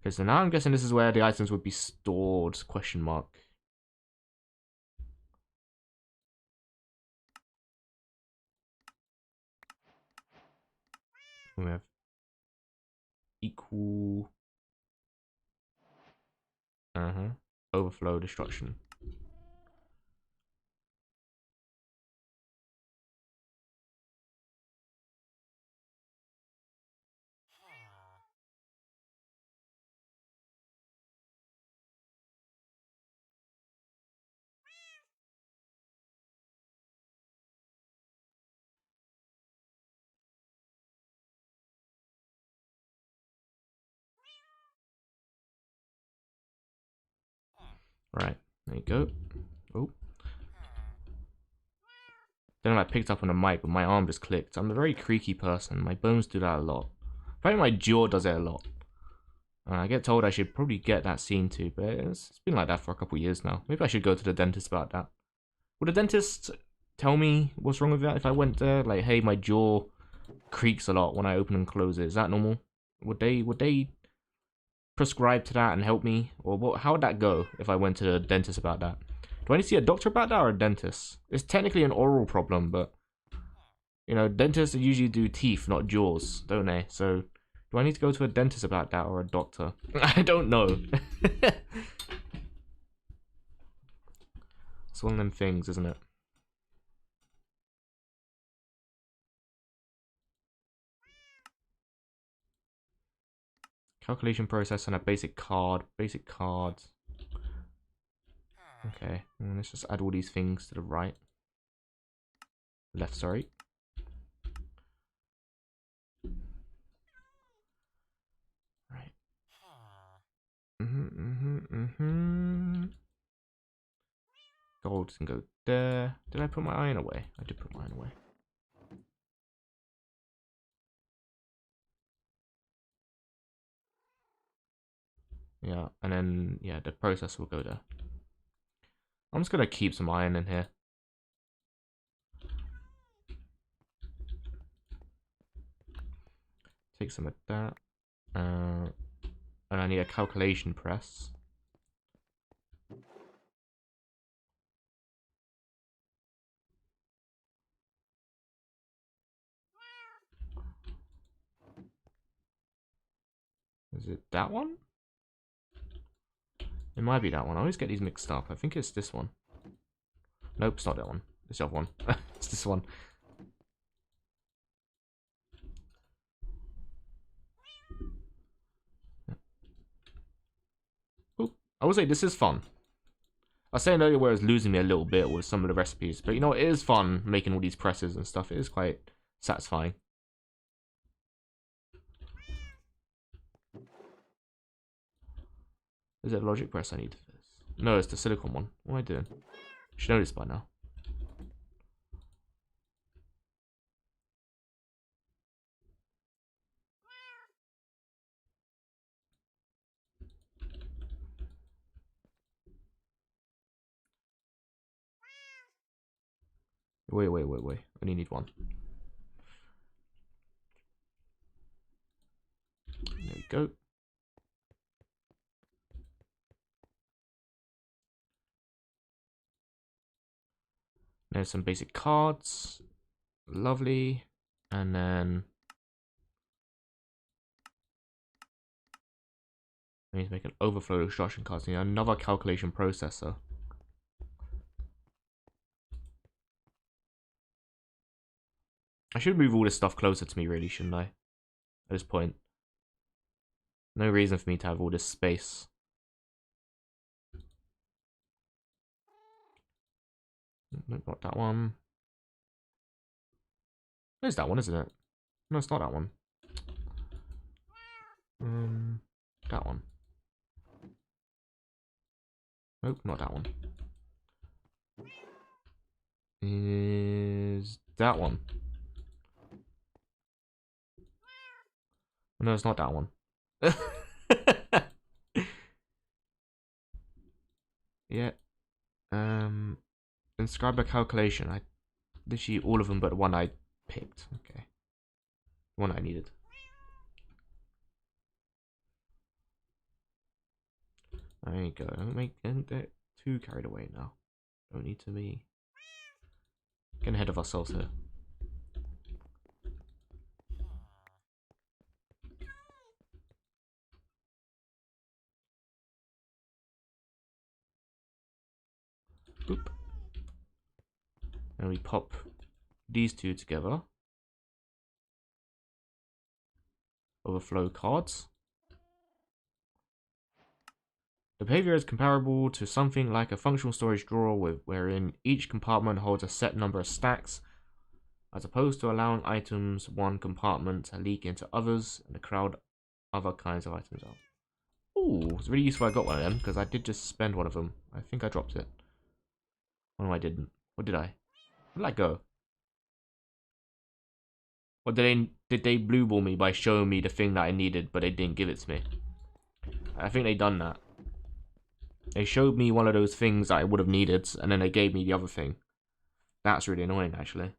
Okay, so now I'm guessing this is where the items would be stored, question mark. We have equal... overflow, destruction. Right, there you go. Oh. Don't know if I picked up on the mic, but my arm just clicked. I'm a very creaky person. My bones do that a lot. Apparently my jaw does it a lot. I get told I should probably get that seen to, but it's been like that for a couple years now. Maybe I should go to the dentist about that. Would the dentist tell me what's wrong with that if I went there? Like, hey, my jaw creaks a lot when I open and close it. Is that normal? Would they prescribe to that and help me? Or what? How would that go if I went to the dentist about that? Do I need to see a doctor about that or a dentist? It's technically an oral problem, but you know, dentists usually do teeth, not jaws, don't they? So do I need to go to a dentist about that or a doctor? I don't know. It's one of them things, isn't it? Calculation process and a basic card. Basic cards. Okay, and let's just add all these things to the right. Left, sorry. Right. Gold can go there. Did I put my iron away? I did put my iron away. Yeah, and then, yeah, the process will go there. I'm just gonna keep some iron in here. Take some of that. And I need a calculation press. Is it that one? It might be that one. I always get these mixed up. I think it's this one. Nope, it's not that one. It's the other one. It's this one. Ooh, I would say this is fun. I was saying earlier where it was losing me a little bit with some of the recipes, but you know, it is fun making all these presses and stuff. It is quite satisfying. Is it a logic press I need for this? No, it's the silicone one. What am I doing? Should know this by now. Wait. I only need one. There we go. There's some basic cards. Lovely. And then I need to make an overflow instruction card. So I need another calculation processor. I should move all this stuff closer to me, really, shouldn't I? At this point. No reason for me to have all this space. Nope, not that one. There's that one, isn't it? No, it's not that one. That one. Nope, not that one. is that one. No, it's not that one. Yeah. Inscribe a calculation. I literally all of them but the one I picked. Okay. The one I needed. There you go. Don't get too carried away now. Don't need to be getting ahead of ourselves here. Boop. And we pop these two together. Overflow cards. The behavior is comparable to something like a functional storage drawer wherein each compartment holds a set number of stacks, as opposed to allowing items one compartment to leak into others and to crowd other kinds of items out. Ooh, it's really useful I got one of them, because I did just spend one of them. I think I dropped it. Oh no, I didn't. What did I? Where did I go? Or did they blue ball me by showing me the thing that I needed, but they didn't give it to me? I think they done that. They showed me one of those things that I would have needed, and then they gave me the other thing. That's really annoying, actually.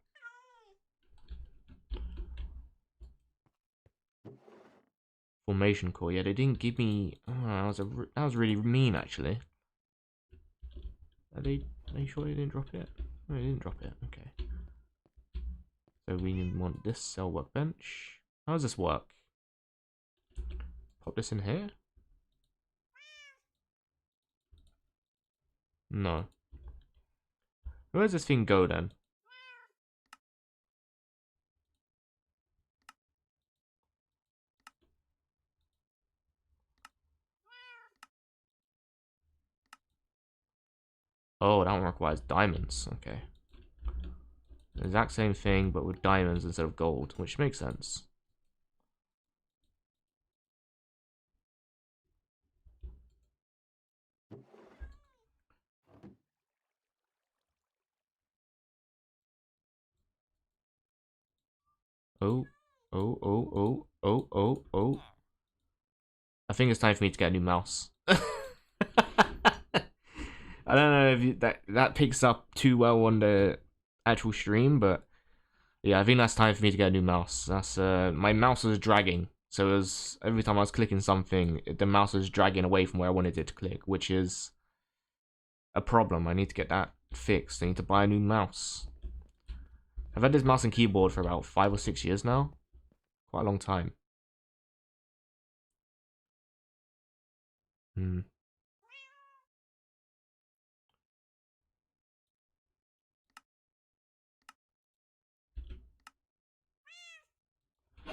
Formation core. Yeah, they didn't give me. Oh, that was really mean, actually. Are they sure they didn't drop it? No, they didn't drop it. Okay. So we want this cell workbench. How does this work? Pop this in here? No. Where does this thing go then? Oh, that one requires diamonds. Okay. The exact same thing, but with diamonds instead of gold, which makes sense. Oh, oh, oh, oh, oh, oh, oh. I think it's time for me to get a new mouse. I don't know if that picks up too well on the actual stream, but yeah, I think that's time for me to get a new mouse. That's my mouse was dragging, so it was every time I was clicking something, the mouse was dragging away from where I wanted it to click, which is a problem. I need to get that fixed. I need to buy a new mouse. I've had this mouse and keyboard for about 5 or 6 years now. Quite a long time. Hmm.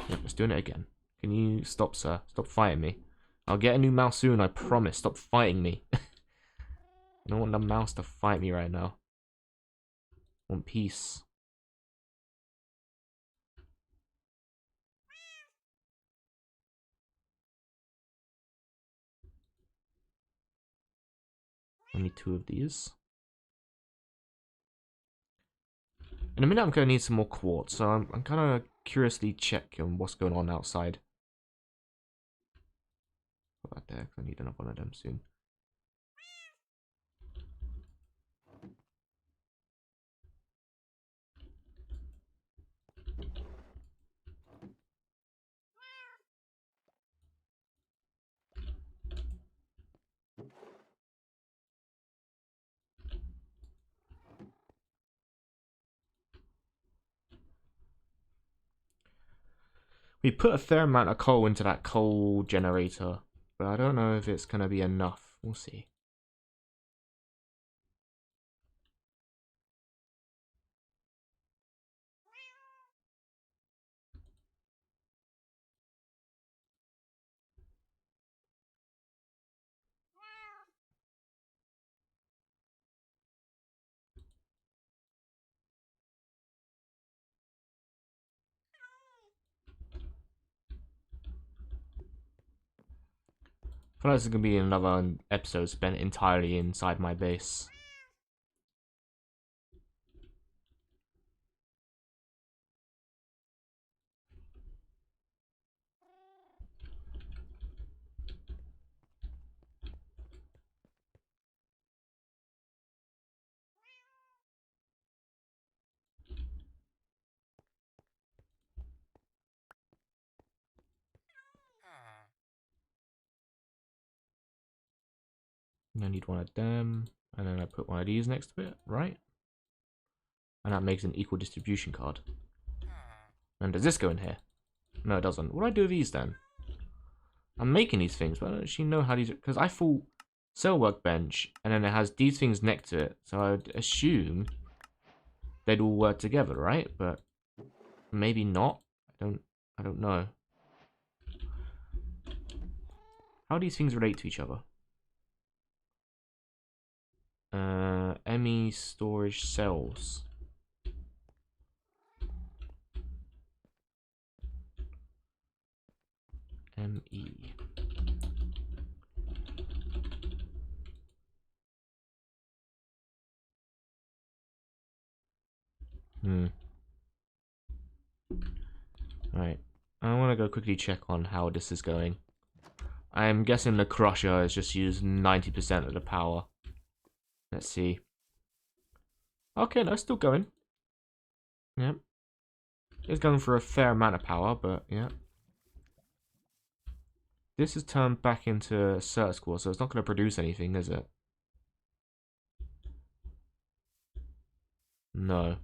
Yep, it's doing it again. Can you stop, sir? Stop fighting me. I'll get a new mouse soon, I promise. Stop fighting me. I don't want the mouse to fight me right now. I want peace. I need 2 of these. In a minute, I'm going to need some more quartz, so I'm kind of curiously checking what's going on outside. Put that there, because I need another one of them soon. We put a fair amount of coal into that coal generator, but I don't know if it's going to be enough. We'll see. I feel like this is going to be another episode spent entirely inside my base. I need one of them, and then I put one of these next to it, right? And that makes an equal distribution card. And does this go in here? No, it doesn't. What do I do with these then? I'm making these things, but I don't actually know how these... Because I thought cell workbench, and then it has these things next to it. So I'd assume they'd all work together, right? But maybe not. I don't know. How do these things relate to each other? ME storage cells. ME. Alright. I want to go quickly check on how this is going. I'm guessing the crusher has just used 90% of the power. Let's see. Okay, that's still going. Yep. It's going for a fair amount of power, but yeah. This is turned back into Cert Score, so it's not going to produce anything, is it? No.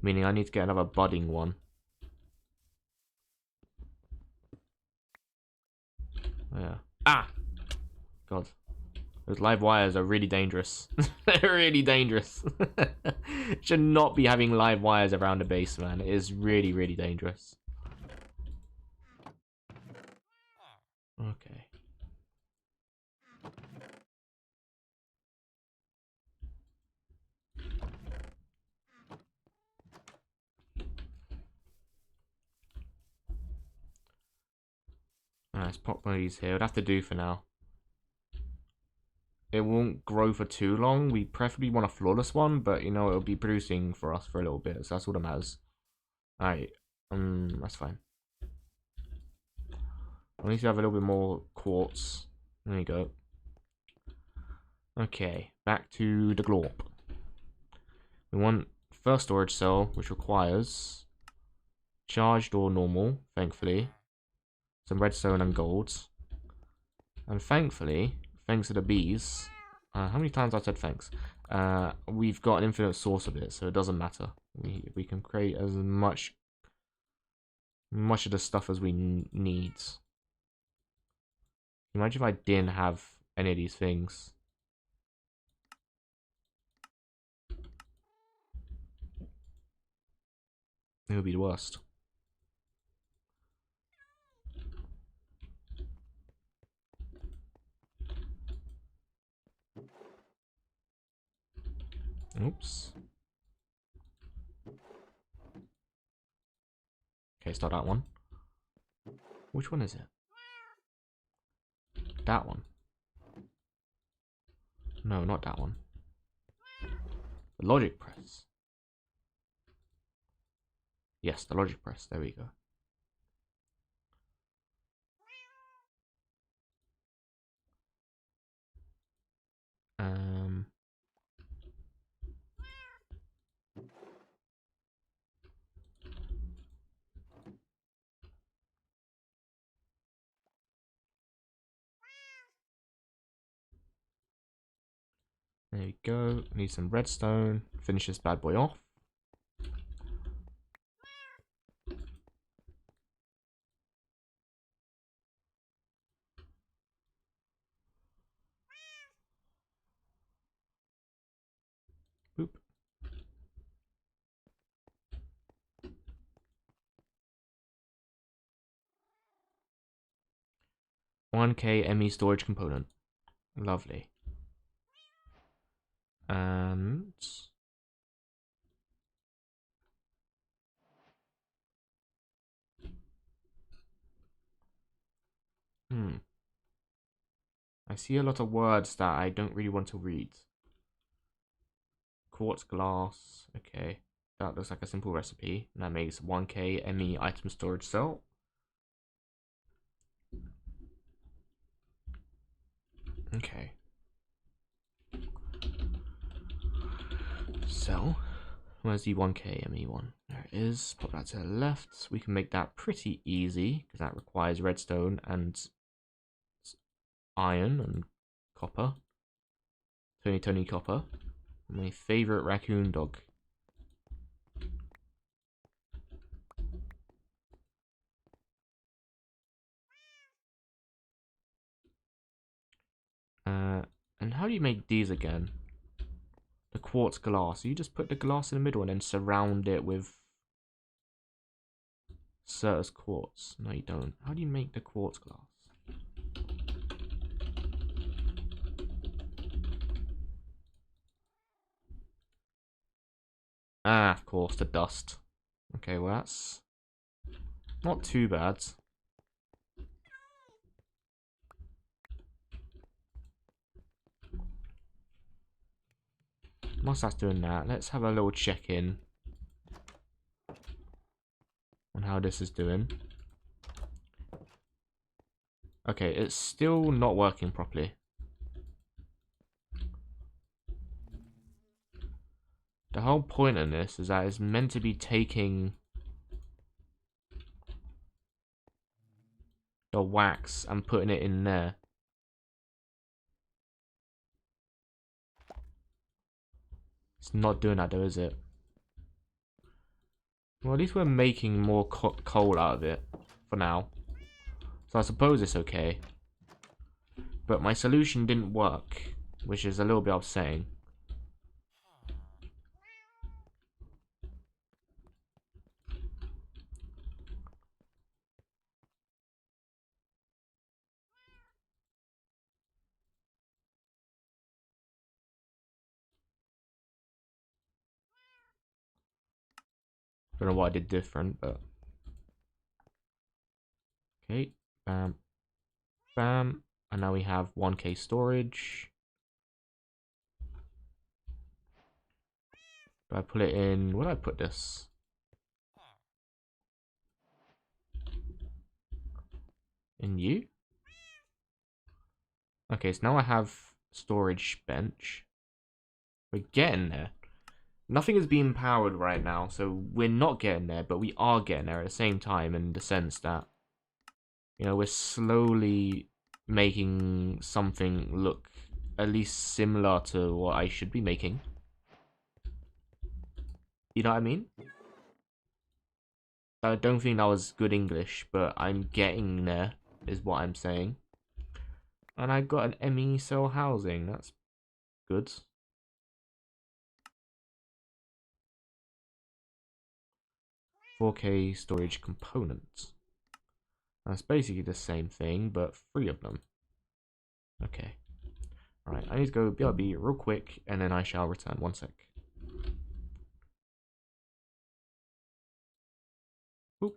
Meaning I need to get another budding one. Yeah. Ah! God. Those live wires are really dangerous. They're really dangerous. Should not be having live wires around the base, man. It is really, really dangerous. Okay. Let's pop one of these here. It'd have to do for now. It won't grow for too long. We preferably want a flawless one, but you know, it'll be producing for us for a little bit, so that's all that matters. Alright. That's fine. I need to have a little bit more quartz. There you go. Okay, back to the glorp. We want first storage cell, which requires charged or normal, thankfully. Some redstone and gold. And thankfully, thanks to the bees, how many times I said thanks? We've got an infinite source of it, so it doesn't matter. We can create as much of the stuff as we need. Imagine if I didn't have any of these things. It would be the worst. Oops. Okay, start that one. Which one is it? That one. No, not that one. The logic press. Yes, the logic press. There we go. There we go. Need some redstone. Finish this bad boy off. Boop. 1K ME storage component. Lovely. And I see a lot of words that I don't really want to read. Quartz glass. Okay. That looks like a simple recipe. And that makes 1K ME item storage cell. Okay. So, where's the 1K ME one? There it is. Pop that to the left. We can make that pretty easy because that requires redstone and iron and copper. Tony Tony Copper. My favorite raccoon dog. And how do you make these again? The quartz glass. You just put the glass in the middle and then surround it with Certus quartz. No, you don't. How do you make the quartz glass? Ah, of course, the dust. Okay, well that's not too bad. Whilst that's doing that, let's have a little check-in on how this is doing. Okay, it's still not working properly. The whole point of this is that it's meant to be taking the wax and putting it in there. It's not doing that though, is it? Well, at least we're making more coal out of it for now. So I suppose it's okay. But my solution didn't work, which is a little bit upsetting. Don't know what I did different, but... Okay, bam, bam. And now we have 1k storage. Do I put it in... Where do I put this? In you? Okay, so now I have storage bench. We're getting there. Nothing is being powered right now, so we're not getting there, but we are getting there at the same time in the sense that, you know, we're slowly making something look at least similar to what I should be making. You know what I mean? I don't think that was good English, but I'm getting there, is what I'm saying. And I got an ME cell housing, that's good. "4K storage components." That's basically the same thing, but 3 of them. Okay. Alright, I need to go BRB real quick, and then I shall return. 1 sec. Boop.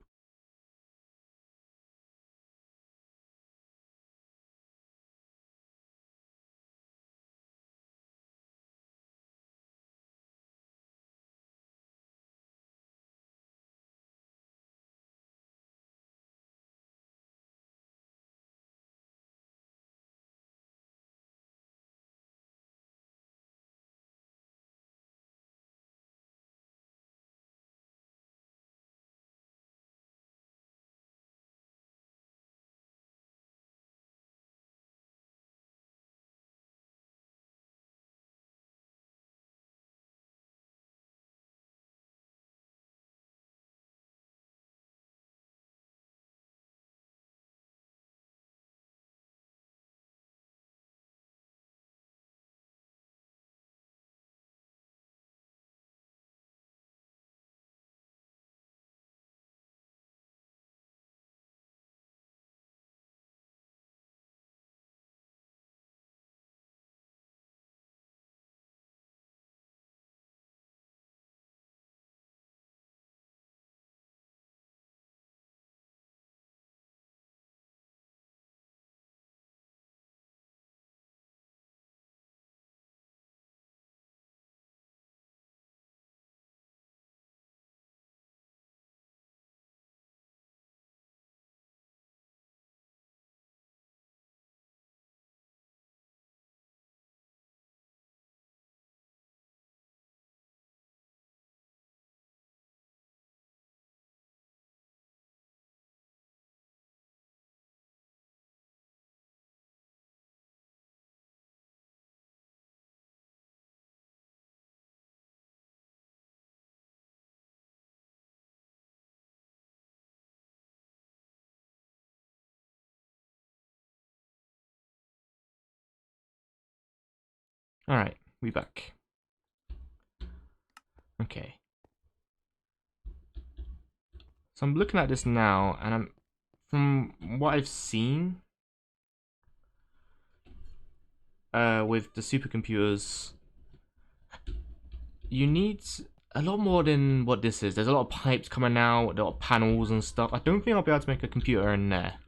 Alright, we back. Okay. So I'm looking at this now, and from what I've seen, with the supercomputers, you need a lot more than what this is. There's a lot of pipes coming out, a lot of panels and stuff. I don't think I'll be able to make a computer in there.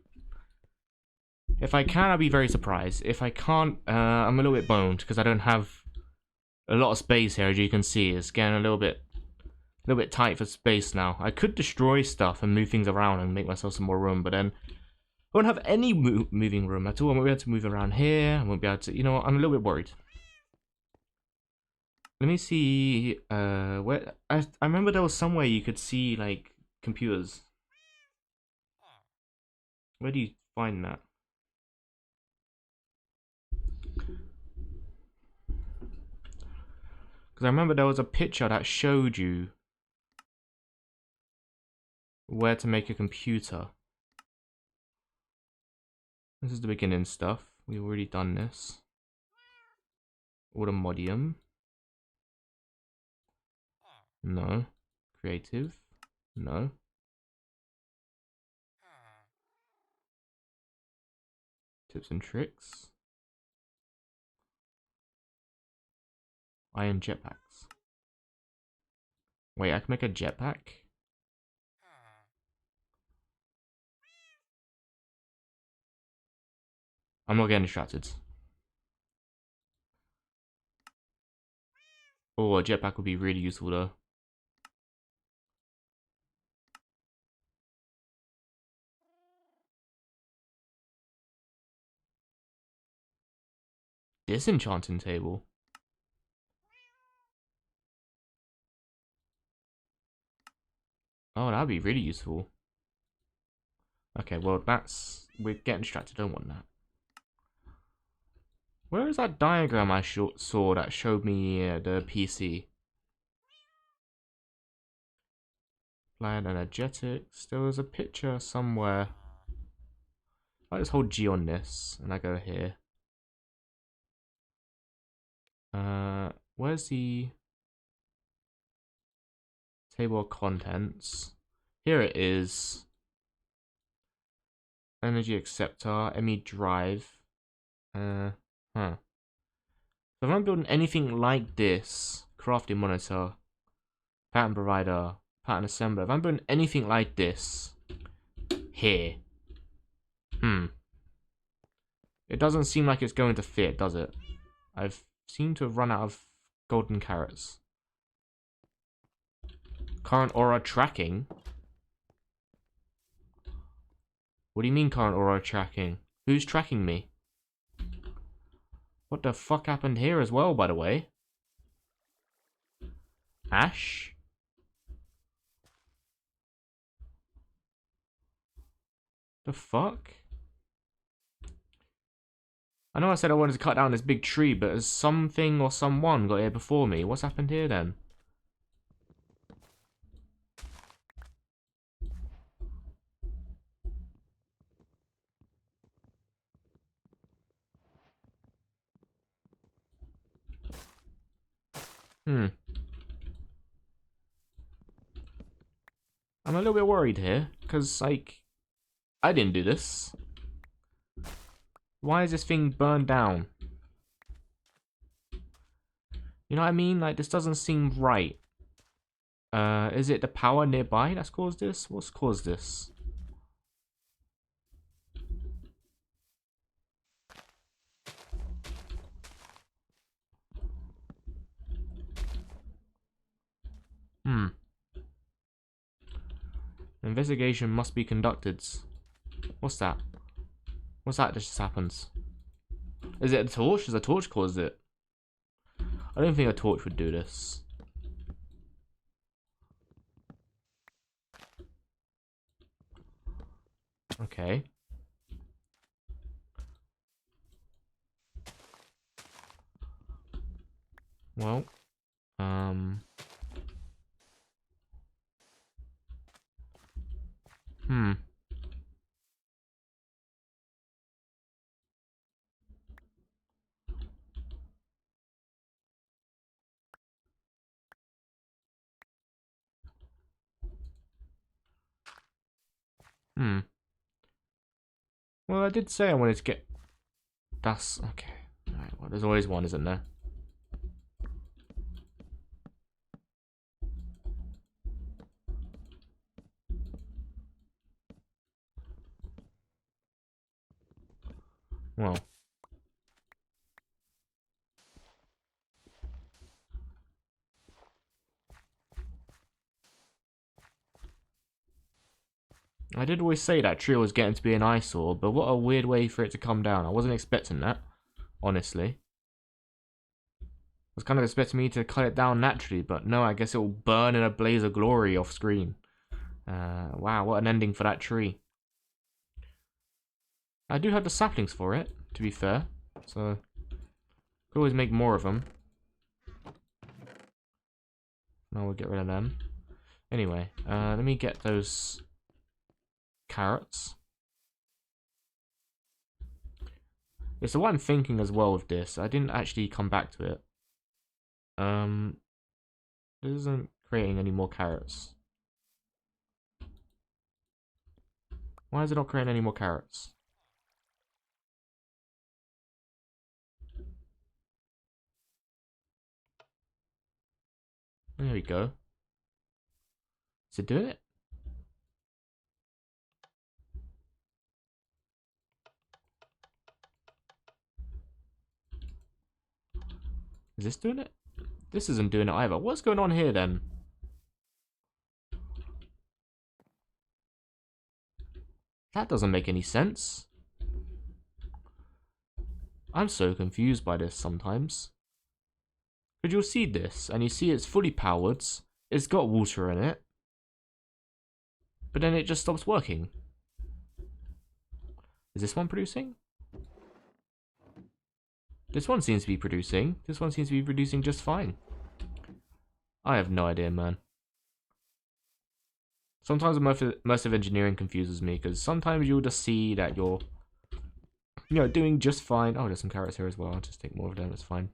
If I can, I'll be very surprised. If I can't, I'm a little bit boned because I don't have a lot of space here. As you can see, it's getting a little bit tight for space now. I could destroy stuff and move things around and make myself some more room, but then I won't have any moving room at all. I won't be able to move around here. I won't be able to, you know what, I'm a little bit worried. Let me see, where, I remember there was somewhere you could see, like, computers. Where do you find that? Because I remember there was a picture that showed you where to make a computer. This is the beginning stuff. We've already done this. Automodium. No. Creative. No. Tips and tricks. Iron jetpacks. Wait, I can make a jetpack? I'm not getting distracted. Oh, a jetpack would be really useful though. Disenchanting table. Oh, that'd be really useful. Okay, well that's... We're getting distracted, don't want that. Where is that diagram I saw that showed me the PC? Applied energetics. There was a picture somewhere. I just hold G on this and I go here. Where's the table of contents? Here it is. Energy acceptor, ME drive. Huh. So if I'm building anything like this, crafting monitor, pattern provider, pattern assembler, if I'm building anything like this here, it doesn't seem like it's going to fit, does it? I've seemed to have run out of golden carrots. Current aura tracking? What do you mean current aura tracking? Who's tracking me? What the fuck happened here as well, by the way? Ash? The fuck? I know I said I wanted to cut down this big tree, but has something or someone got here before me? What's happened here then? I'm a little bit worried here, because, like, I didn't do this. Why is this thing burned down? You know what I mean? Like, this doesn't seem right. Is it the power nearby that's caused this? What's caused this? Investigation must be conducted. What's that? What's that just happens? Is it a torch? Has a torch caused it? I don't think a torch would do this. Okay. Well, Hmm. Well, I did say I wanted to get... That's... Okay. Alright, well, there's always one, isn't there? Well... I did always say that tree was getting to be an eyesore, but what a weird way for it to come down. I wasn't expecting that, honestly. I was kind of expecting me to cut it down naturally, but no, I guess it will burn in a blaze of glory off screen. Wow, what an ending for that tree. I do have the saplings for it, to be fair, so could always make more of them. Now we'll get rid of them. Anyway, let me get those carrots. Yeah, so what I'm thinking as well with this, I didn't actually come back to it. This isn't creating any more carrots. Why is it not creating any more carrots? There we go. Is it doing it? Is this doing it? This isn't doing it either. What's going on here then? That doesn't make any sense. I'm so confused by this sometimes. Because you'll see this, and you see it's fully powered, it's got water in it, but then it just stops working. Is this one producing? This one seems to be producing. This one seems to be producing just fine. I have no idea, man. Sometimes immersive engineering confuses me, because sometimes you'll just see that you're, doing just fine. Oh, there's some carrots here as well. I'll just take more of them, it's fine.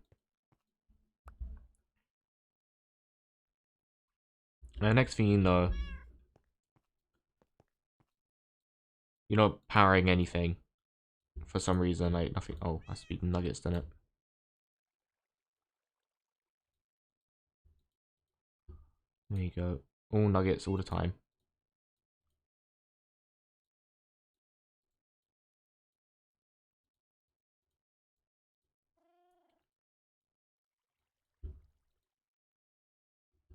And the next thing you know, you're not powering anything. For some reason, like, nothing. Oh, I speak nuggets, didn't it? There you go. All nuggets all the time.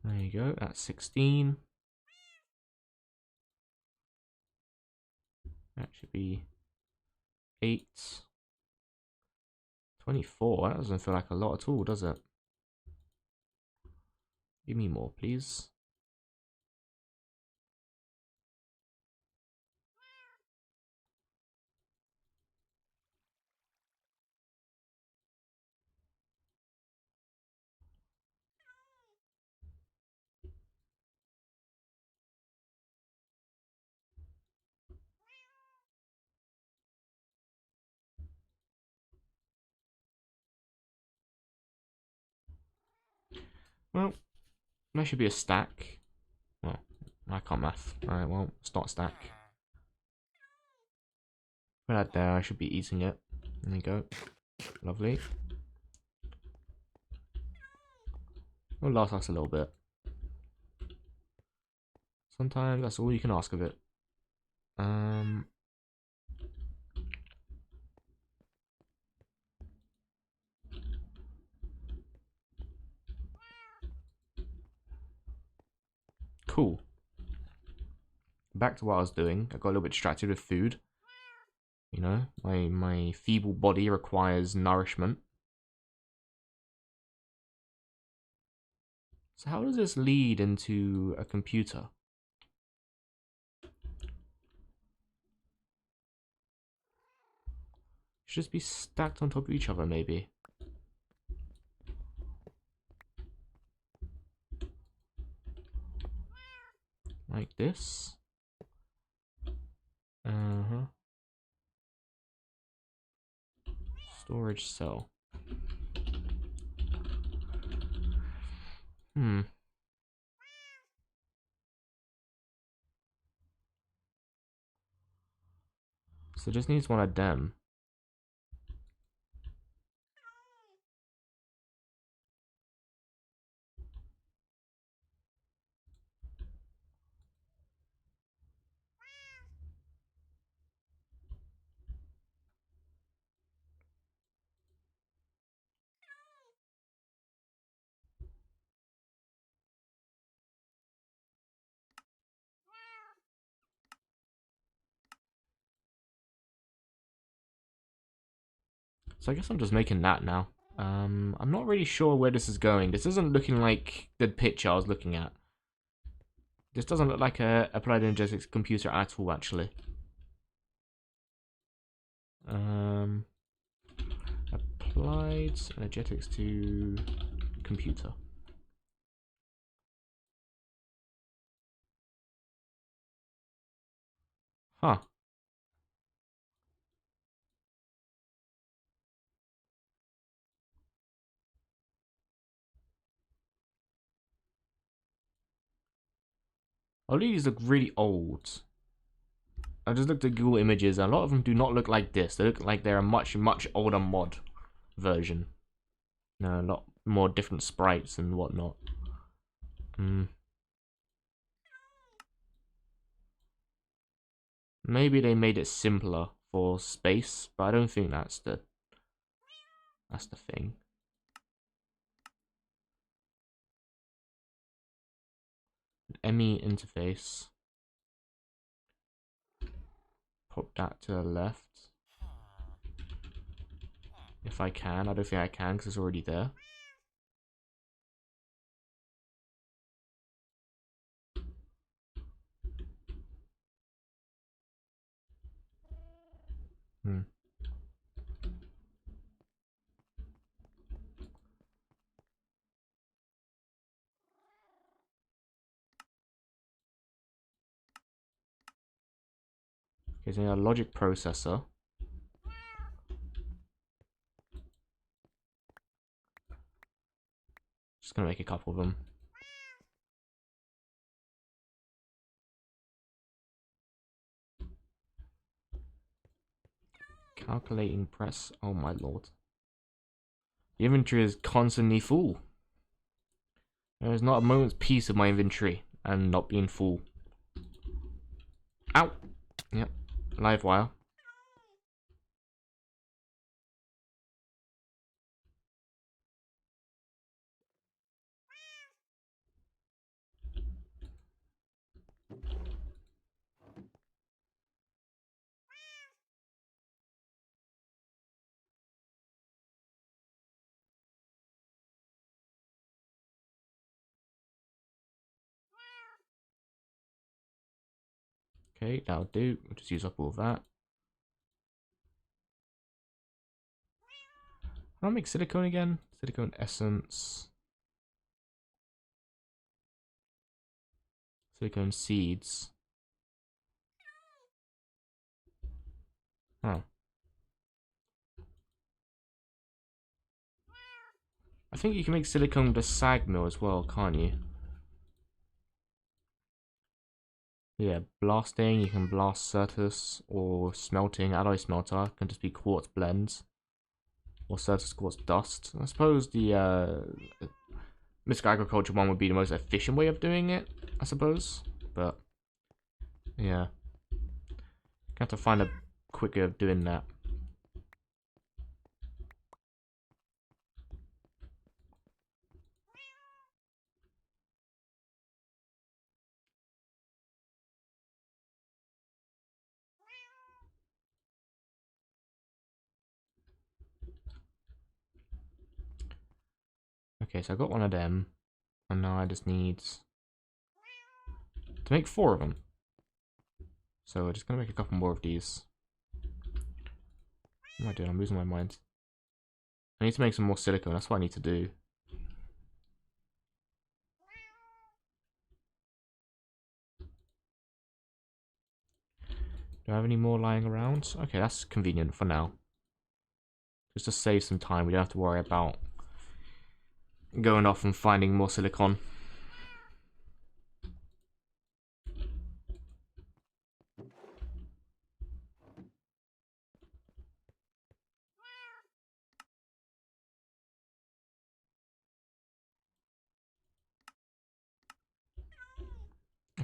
There you go. That's 16. That should be 8. 24. That doesn't feel like a lot at all, does it? Give me more, please. Well, there should be a stack. Well, I can't math. Alright, well, it's not a stack. Put that there, I should be eating it. There you go. Lovely. It'll last us a little bit. Sometimes that's all you can ask of it. Cool. Back to what I was doing. I got a little bit distracted with food. My feeble body requires nourishment. So how does this lead into a computer? Should just be stacked on top of each other, maybe. Like this. Storage cell. Hmm. So it just needs one of them. So I guess I'm just making that now. I'm not really sure where this is going. This isn't looking like the picture I was looking at. This doesn't look like a applied energetics computer at all, actually. Applied energetics to computer. Huh. All these look really old. I just looked at Google Images, and a lot of them do not look like this. They look like they're a much, much older mod version. No, a lot more different sprites and whatnot. Maybe they made it simpler for space, but I don't think that's the thing. ME interface. Put that to the left. If I can. I don't think I can because it's already there. Okay, so a logic processor. Just gonna make a couple of them. Calculating press. Oh my lord. The inventory is constantly full. There is not a moment's peace of my inventory and not being full. Ow! Yep. Live wire. Okay, that'll do. We'll just use up all of that. I'll make silicone again. Silicone essence. Silicone seeds. Huh. I think you can make silicone with a sag mill as well, can't you? Yeah, blasting, you can blast Certus, or smelting, alloy smelter, can just be quartz blends. Or Certus quartz dust. I suppose the Mystical Agriculture one would be the most efficient way of doing it, I suppose. But, yeah. Have to find a quicker way of doing that. Okay, so I got one of them. And now I just need to make 4 of them. So we're just gonna make a couple more of these. What am I doing? I'm losing my mind. I need to make some more silicone. That's what I need to do. Do I have any more lying around? Okay, that's convenient for now. Just to save some time, we don't have to worry about going off and finding more silicon.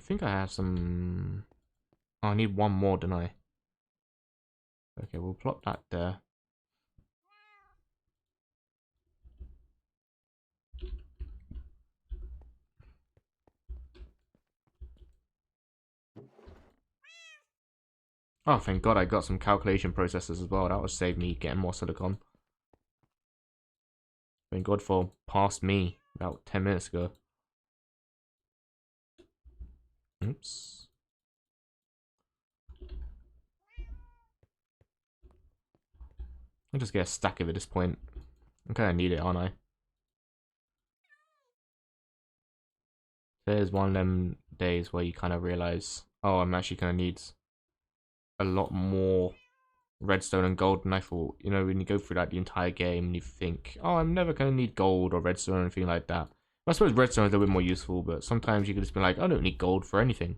think I have some... Oh, I need one more, don't I? Okay, we'll plot that there. Oh, thank God I got some calculation processors as well. That would save me getting more silicon. Thank God for past me about 10 minutes ago. Oops. I'll just get a stack of it at this point. I kind of need it, aren't I? There's one of them days where you kind of realize, oh, I'm actually going to need a lot more redstone and gold than I thought. You know, when you go through like the entire game and you think, oh, I'm never going to need gold or redstone or anything like that. I suppose redstone is a little bit more useful, but sometimes you can just be like, I don't need gold for anything.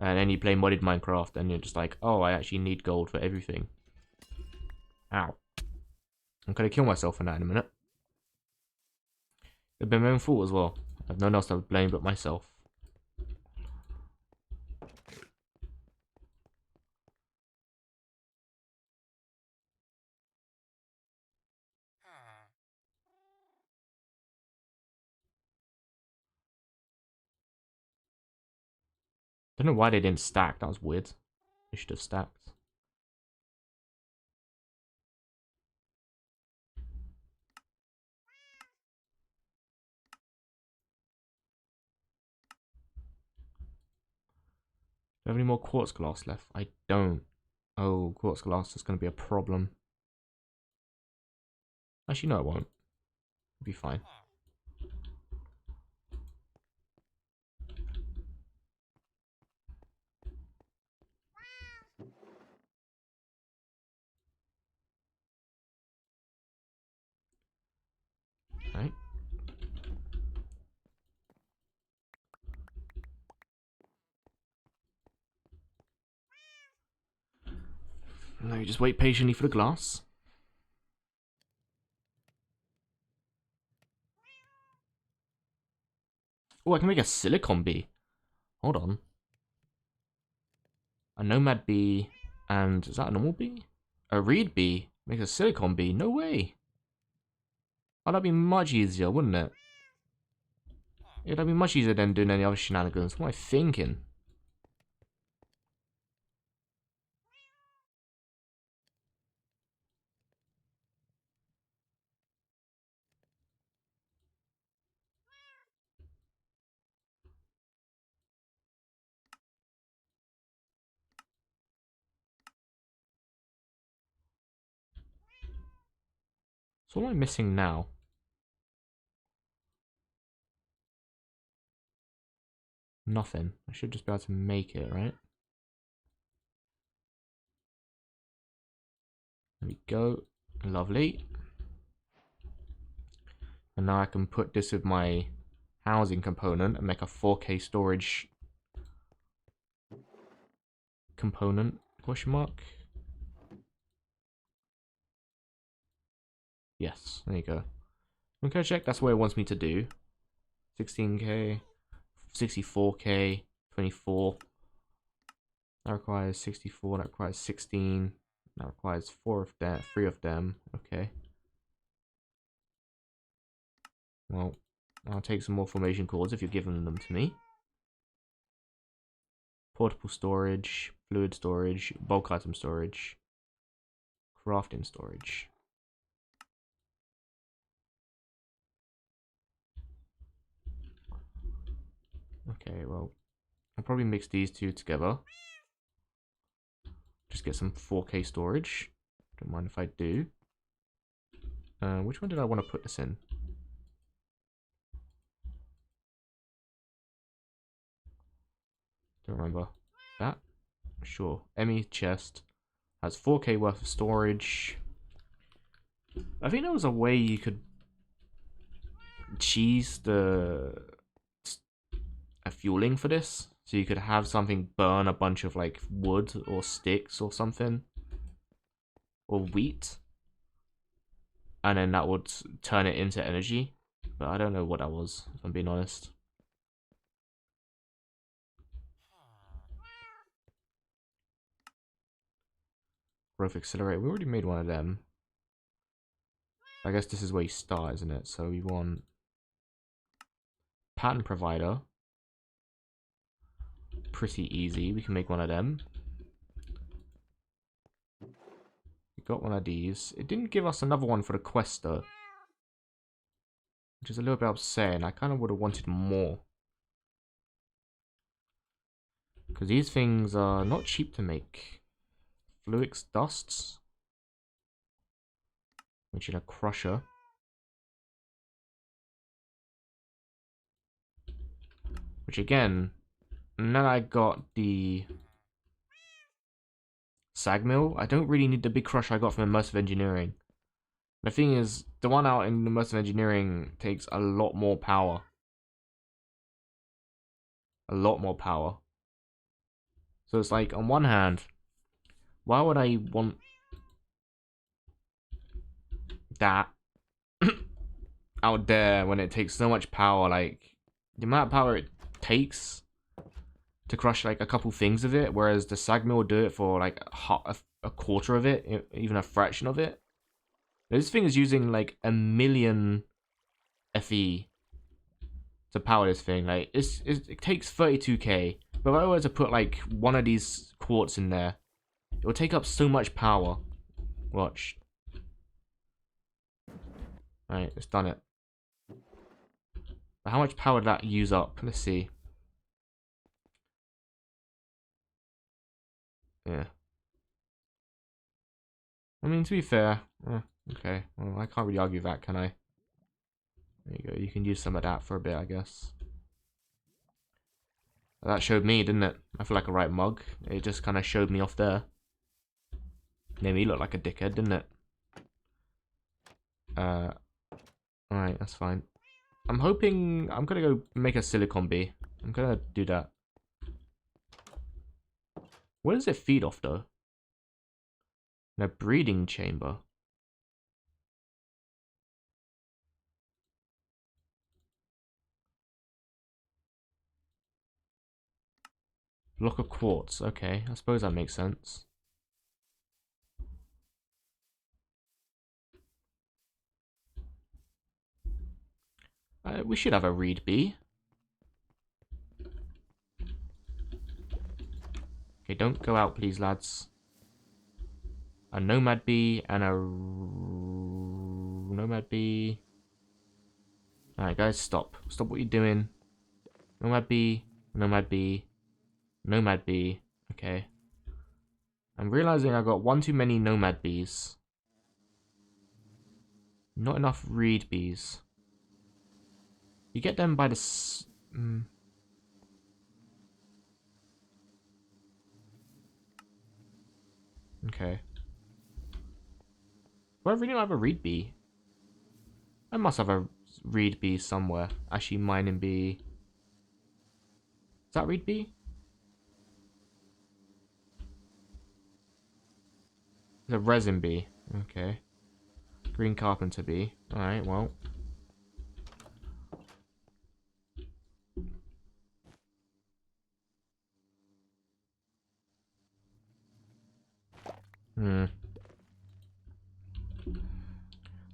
And then you play modded Minecraft and you're just like, oh, I actually need gold for everything. Ow. I'm going to kill myself for that in a minute. It's been my own fault as well. I have no one else to blame but myself. Don't know why they didn't stack. That was weird. They should have stacked. Do I have any more quartz glass left? I don't. Oh, quartz glass is going to be a problem. Actually, no, it won't. It'll be fine. Right. Now you just wait patiently for the glass. Oh, I can make a silicon bee. Hold on. A nomad bee. And is that a normal bee? A reed bee. Make a silicon bee. No way. Oh, that'd be much easier, wouldn't it? Yeah, that'd be much easier than doing any other shenanigans. What am I thinking? So what am I missing now? Nothing. I should just be able to make it, right? There we go. Lovely. And now I can put this with my housing component and make a 4K storage component, question mark. Yes, there you go. Okay, check, that's what it wants me to do. 16K, 64K, 24. That requires 64, that requires 16. That requires 3 of them, okay. Well, I'll take some more formation cores if you're giving them to me. Portable storage, fluid storage, bulk item storage, crafting storage. Okay, well, I'll probably mix these two together. Just get some 4K storage. Don't mind if I do. Which one did I want to put this in? Don't remember. That? Sure. Emmy chest has 4K worth of storage. I think there was a way you could cheese a fueling for this. So you could have something burn a bunch of like wood or sticks or something. Or wheat. And then that would turn it into energy. But I don't know what that was, if I'm being honest. growth accelerator. We already made one of them. I guess this is where you start, isn't it? So we want pattern provider. Pretty easy. We can make one of them. We got one of these. It didn't give us another one for the quest though, which is a little bit upsetting. I kind of would have wanted more. Because these things are not cheap to make. Fluix dusts. Which is a crusher. Which again, now that I got the sag mill, I don't really need the big crusher I got from immersive engineering. The thing is, the one out in immersive engineering takes a lot more power. A lot more power. So it's like, on one hand, why would I want that out there when it takes so much power? Like, the amount of power it takes to crush like a couple things of it, whereas the sag mill will do it for like a quarter of it, even a fraction of it. This thing is using like 1,000,000 FE to power this thing. Like it takes 32k, but if I were to put like one of these quartz in there, it will take up so much power. Watch. Alright, it's done it. But how much power did that use up? Let's see. Yeah. I mean, to be fair, okay. Well, I can't really argue that, can I? There you go. You can use some of that for a bit, I guess. That showed me, didn't it? I feel like a right mug. It just kind of showed me off there. Made me look like a dickhead, didn't it? Alright, that's fine. I'm hoping... I'm gonna go make a silicon bee. I'm gonna do that. Where does it feed off, though? In a breeding chamber. Block of quartz. Okay, I suppose that makes sense. We should have a reed bee. Okay, don't go out, please, lads. A nomad bee and a nomad bee. Alright, guys, stop. Stop what you're doing. Nomad bee, nomad bee, nomad bee. Okay. I'm realizing I got one too many nomad bees. Not enough reed bees. You get them by the... Okay. Do I really have a reed bee? I must have a reed bee somewhere. Actually, mining bee. Is that reed bee? It's a resin bee. Okay. Green carpenter bee. Alright, well.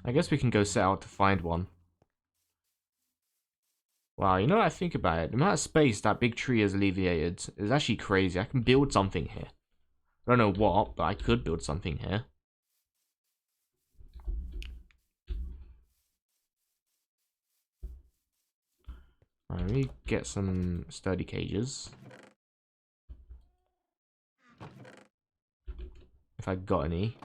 I guess we can go set out to find one. Wow, you know what I think about it? The amount of space that big tree has alleviated is actually crazy. I can build something here. I don't know what, but I could build something here. Alright, let me get some sturdy cages. If I got any.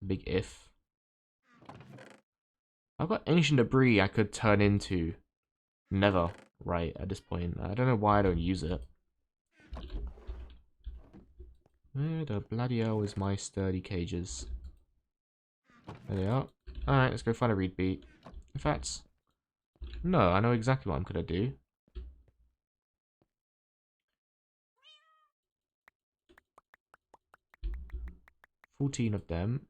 Big if. I've got ancient debris I could turn into nether right at this point. I don't know why I don't use it. Where the bloody hell is my sturdy cages? There they are. Alright, let's go find a reed bee. In fact, no, I know exactly what I'm gonna do. $14 of them.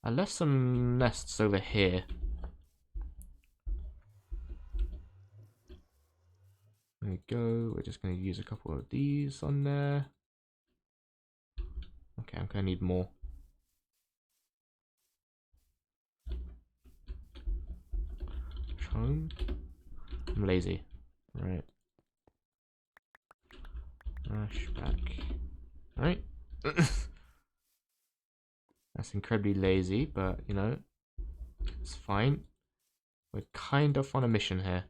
I left some nests over here. There we go. We're just going to use a couple of these on there. Okay, I'm going to need more. Home. I'm lazy. Right. Rush back. Alright. That's incredibly lazy, but you know, it's fine. We're kind of on a mission here.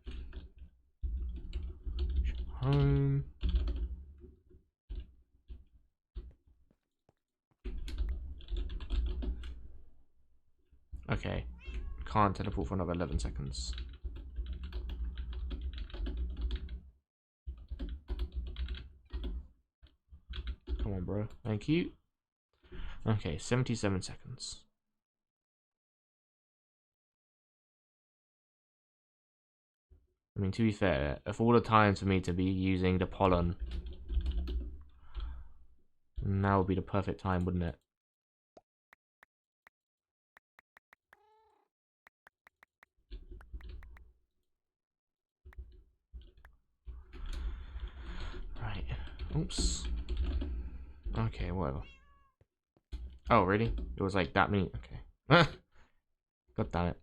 Home. Okay. Can't teleport for another 11 seconds. Come on, bro. Thank you. Okay, 77 seconds. I mean, to be fair, of all the times for me to be using the pollen, now would be the perfect time, wouldn't it? Right. Oops. Okay, whatever. Oh, really? It was like that many? Okay. God damn it.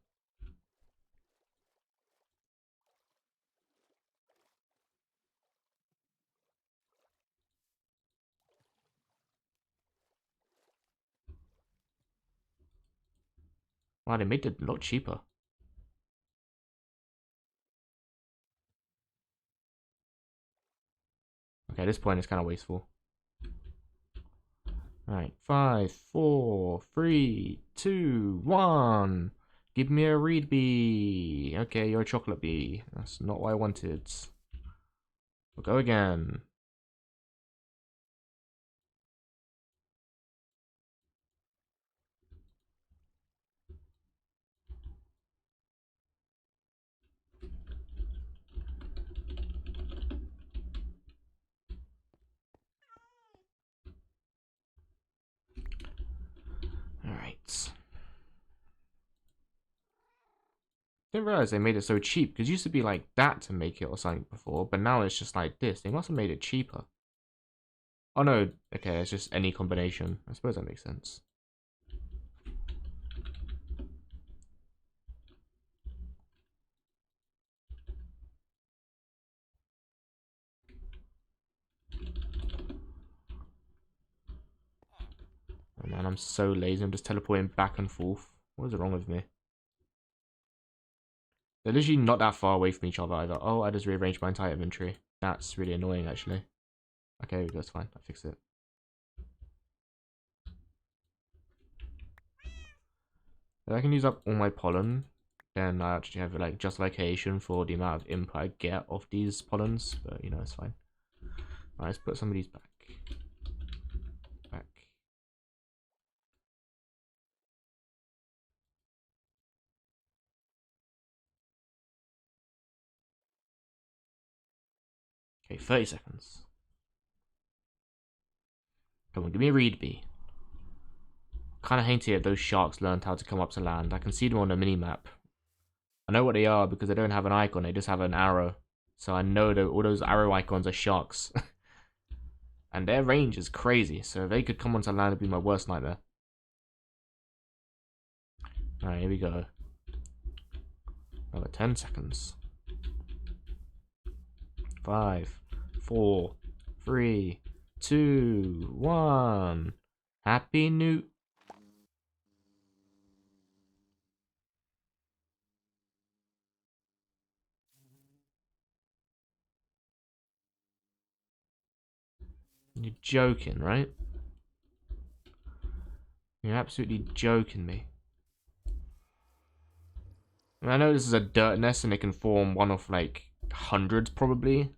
Wow, they made it a lot cheaper. Okay, at this point it's kind of wasteful. Alright, 5, 4, 3, 2, 1. Give me a reed bee. Okay, you're a chocolate bee. That's not what I wanted. We'll go again. Alright. Didn't realize they made it so cheap, because it used to be like that to make it or something before, but now it's just like this. They must have made it cheaper. Oh no, okay, it's just any combination. I suppose that makes sense. Oh man, I'm so lazy. I'm just teleporting back and forth. What is wrong with me? They're literally not that far away from each other either. Oh, I just rearranged my entire inventory. That's really annoying, actually. Okay, that's fine. I fixed it. If I can use up all my pollen, then I actually have like justification for the amount of input I get off these pollens. But you know, it's fine. Alright, let's put some of these back. Back. Okay, 30 seconds. Come on, give me a reed bee. Kind of hate it if those sharks learned how to come up to land. I can see them on the mini-map. I know what they are because they don't have an icon, they just have an arrow. So I know that all those arrow icons are sharks. And their range is crazy, so if they could come onto land, it'd be my worst nightmare. Alright, here we go. Another 10 seconds. 5, 4, 3, 2, 1. Happy New... You're joking, right? You're absolutely joking me. I know this is a dirt nest and it can form one of like hundreds probably.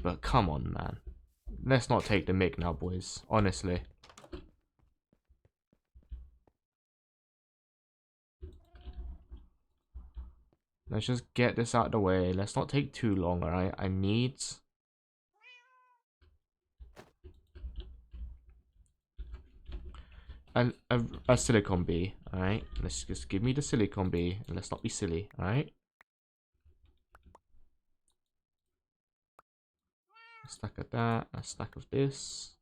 But come on, man. Let's not take the mick now, boys. Honestly. Let's just get this out of the way. Let's not take too long, alright? I need... a silicon bee, alright? Let's just give me the silicon bee and let's not be silly, alright? stack of that, a stack of this.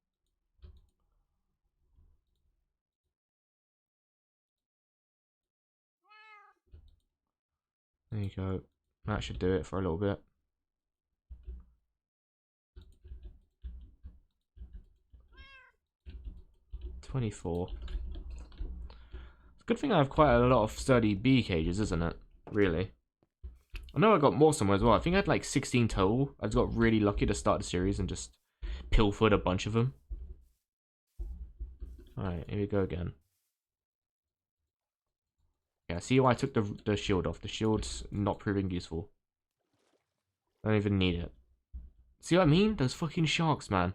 There you go. That should do it for a little bit. $24. It's a good thing I have quite a lot of sturdy bee cages, isn't it? Really. I know I got more somewhere as well. I think I had like 16 total. I just got really lucky to start the series and just pilfered a bunch of them. Alright, here we go again. Yeah, see why I took the shield off. The shield's not proving useful. I don't even need it. See what I mean? Those fucking sharks, man.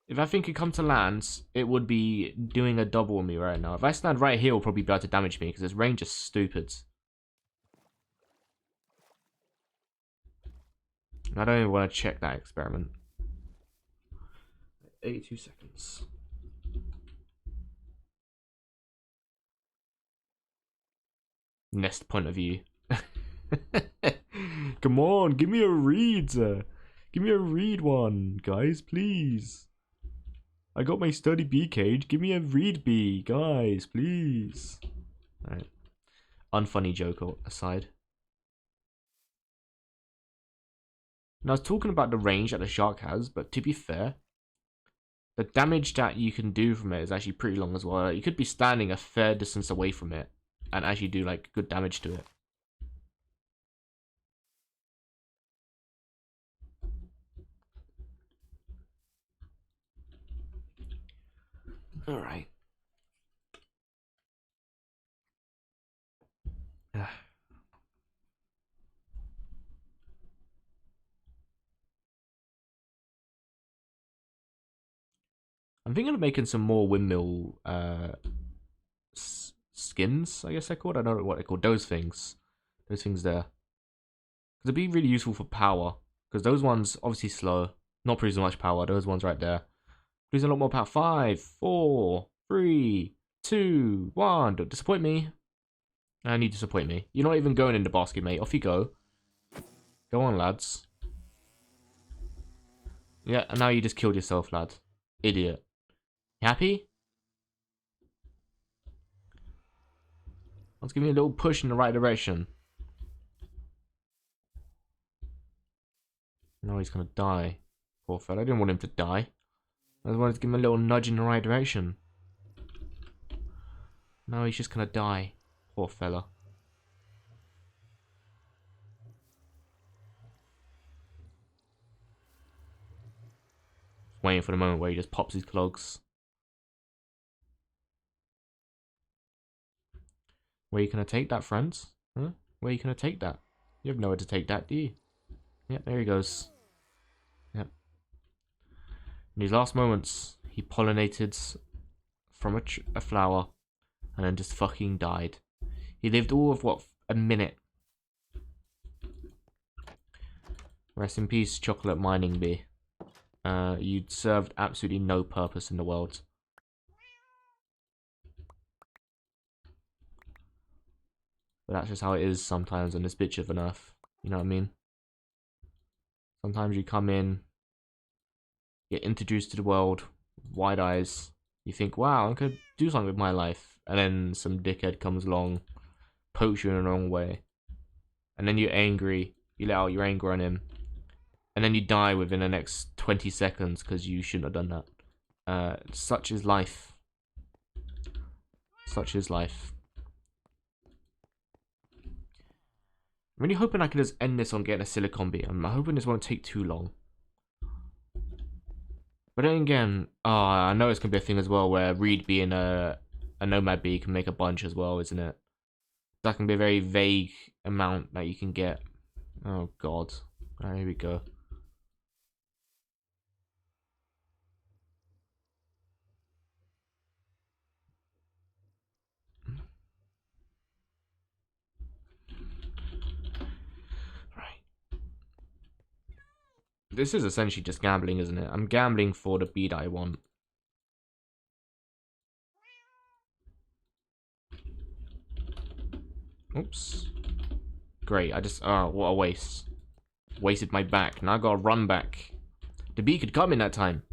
If I think it come to lands, it would be doing a double on me right now. If I stand right here, it'll probably be able to damage me because his range is stupid. I don't even want to check that experiment. 82 seconds. Nest point of view. Come on, give me a read. Give me a read one, guys, please. I got my sturdy bee cage. Give me a reed bee, guys, please. Alright. Unfunny joke aside. Now, I was talking about the range that the shark has, but to be fair, the damage that you can do from it is actually pretty long as well. You could be standing a fair distance away from it and actually do like good damage to it. Alright. I'm thinking of making some more windmill skins, I guess they're called. I don't know what they're called. Those things. Those things there. Because it'd be really useful for power. Because those ones, obviously slow. Not producing much power. Those ones right there. Producing a lot more power. 5, 4, 3, 2, 1. Don't disappoint me. And you disappoint me. You're not even going in the basket, mate. Off you go. Go on, lads. Yeah, and now you just killed yourself, lad. Idiot. You happy? Let's give me a little push in the right direction. No, he's gonna die. Poor fella. I didn't want him to die. I just wanted to give him a little nudge in the right direction. No, he's just gonna die. Poor fella. Waiting for the moment where he just pops his clogs. Where you gonna take that, friends? Huh? Where you gonna take that? You have nowhere to take that, do you? Yep, there he goes. Yep. In his last moments, he pollinated from a flower and then just fucking died. He lived all of, what, a minute. Rest in peace, chocolate mining bee. You served absolutely no purpose in the world. But that's just how it is sometimes on this bitch of an earth. You know what I mean? Sometimes you come in, get introduced to the world, wide eyes. You think, wow, I could do something with my life. And then some dickhead comes along, pokes you in the wrong way. And then you're angry. You let out your anger on him. And then you die within the next 20 seconds because you shouldn't have done that. Such is life. Such is life. I'm really hoping I can just end this on getting a silicon bee. I'm hoping this won't take too long. But then again, I know it's going to be a thing as well where Reed being a nomad bee can make a bunch as well, isn't it? That can be a very vague amount that you can get. Oh god. Alright, here we go. This is essentially just gambling, isn't it? I'm gambling for the bead I want. Oops. Great, I just... Oh, what a waste. Wasted my back. Now I gotta run back. The bee could come in that time.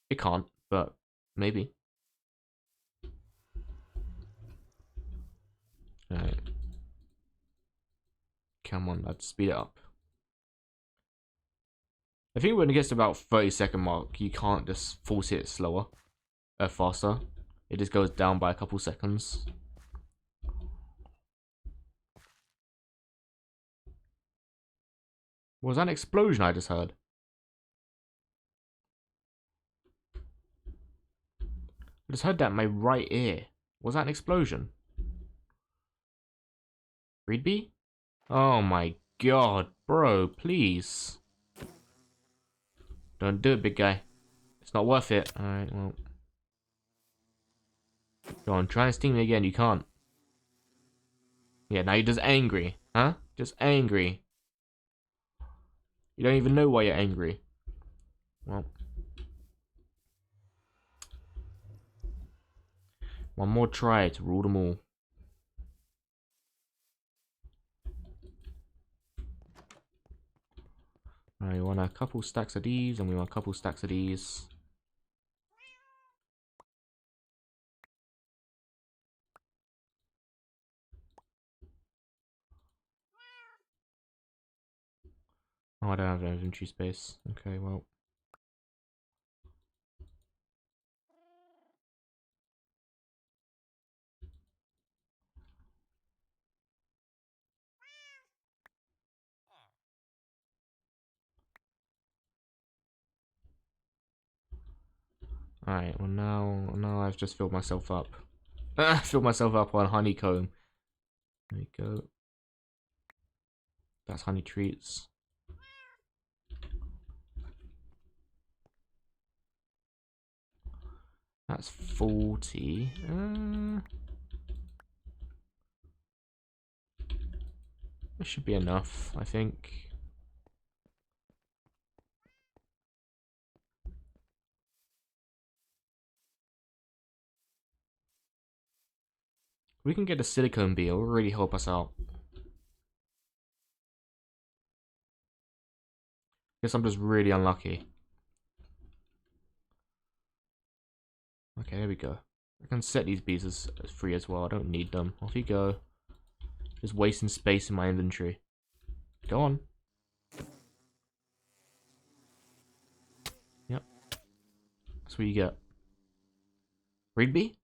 It can't, but maybe. Alright. Come on, let's speed it up. I think when it gets to about 30-second mark, you can't just force it slower. Faster. It just goes down by a couple seconds. Was that an explosion I just heard? I just heard that in my right ear. Was that an explosion? Reedby? Oh my god, bro, please. Don't do it, big guy. It's not worth it. Alright, well. Go on, try and sting me again. You can't. Yeah, now you're just angry. Huh? Just angry. You don't even know why you're angry. Well. One more try to rule them all. Alright, we want a couple stacks of these, and we want a couple stacks of these. Oh, I don't have inventory space. Okay, well. Alright, well now I've just filled myself up. Filled myself up on honeycomb. There we go. That's honey treats. That's 40. This should be enough, I think. We can get a silicone bee, it will really help us out. Guess I'm just really unlucky. Okay, there we go. I can set these bees as free as well. I don't need them. Off you go. Just wasting space in my inventory. Go on. Yep. That's what you get. Reed bee?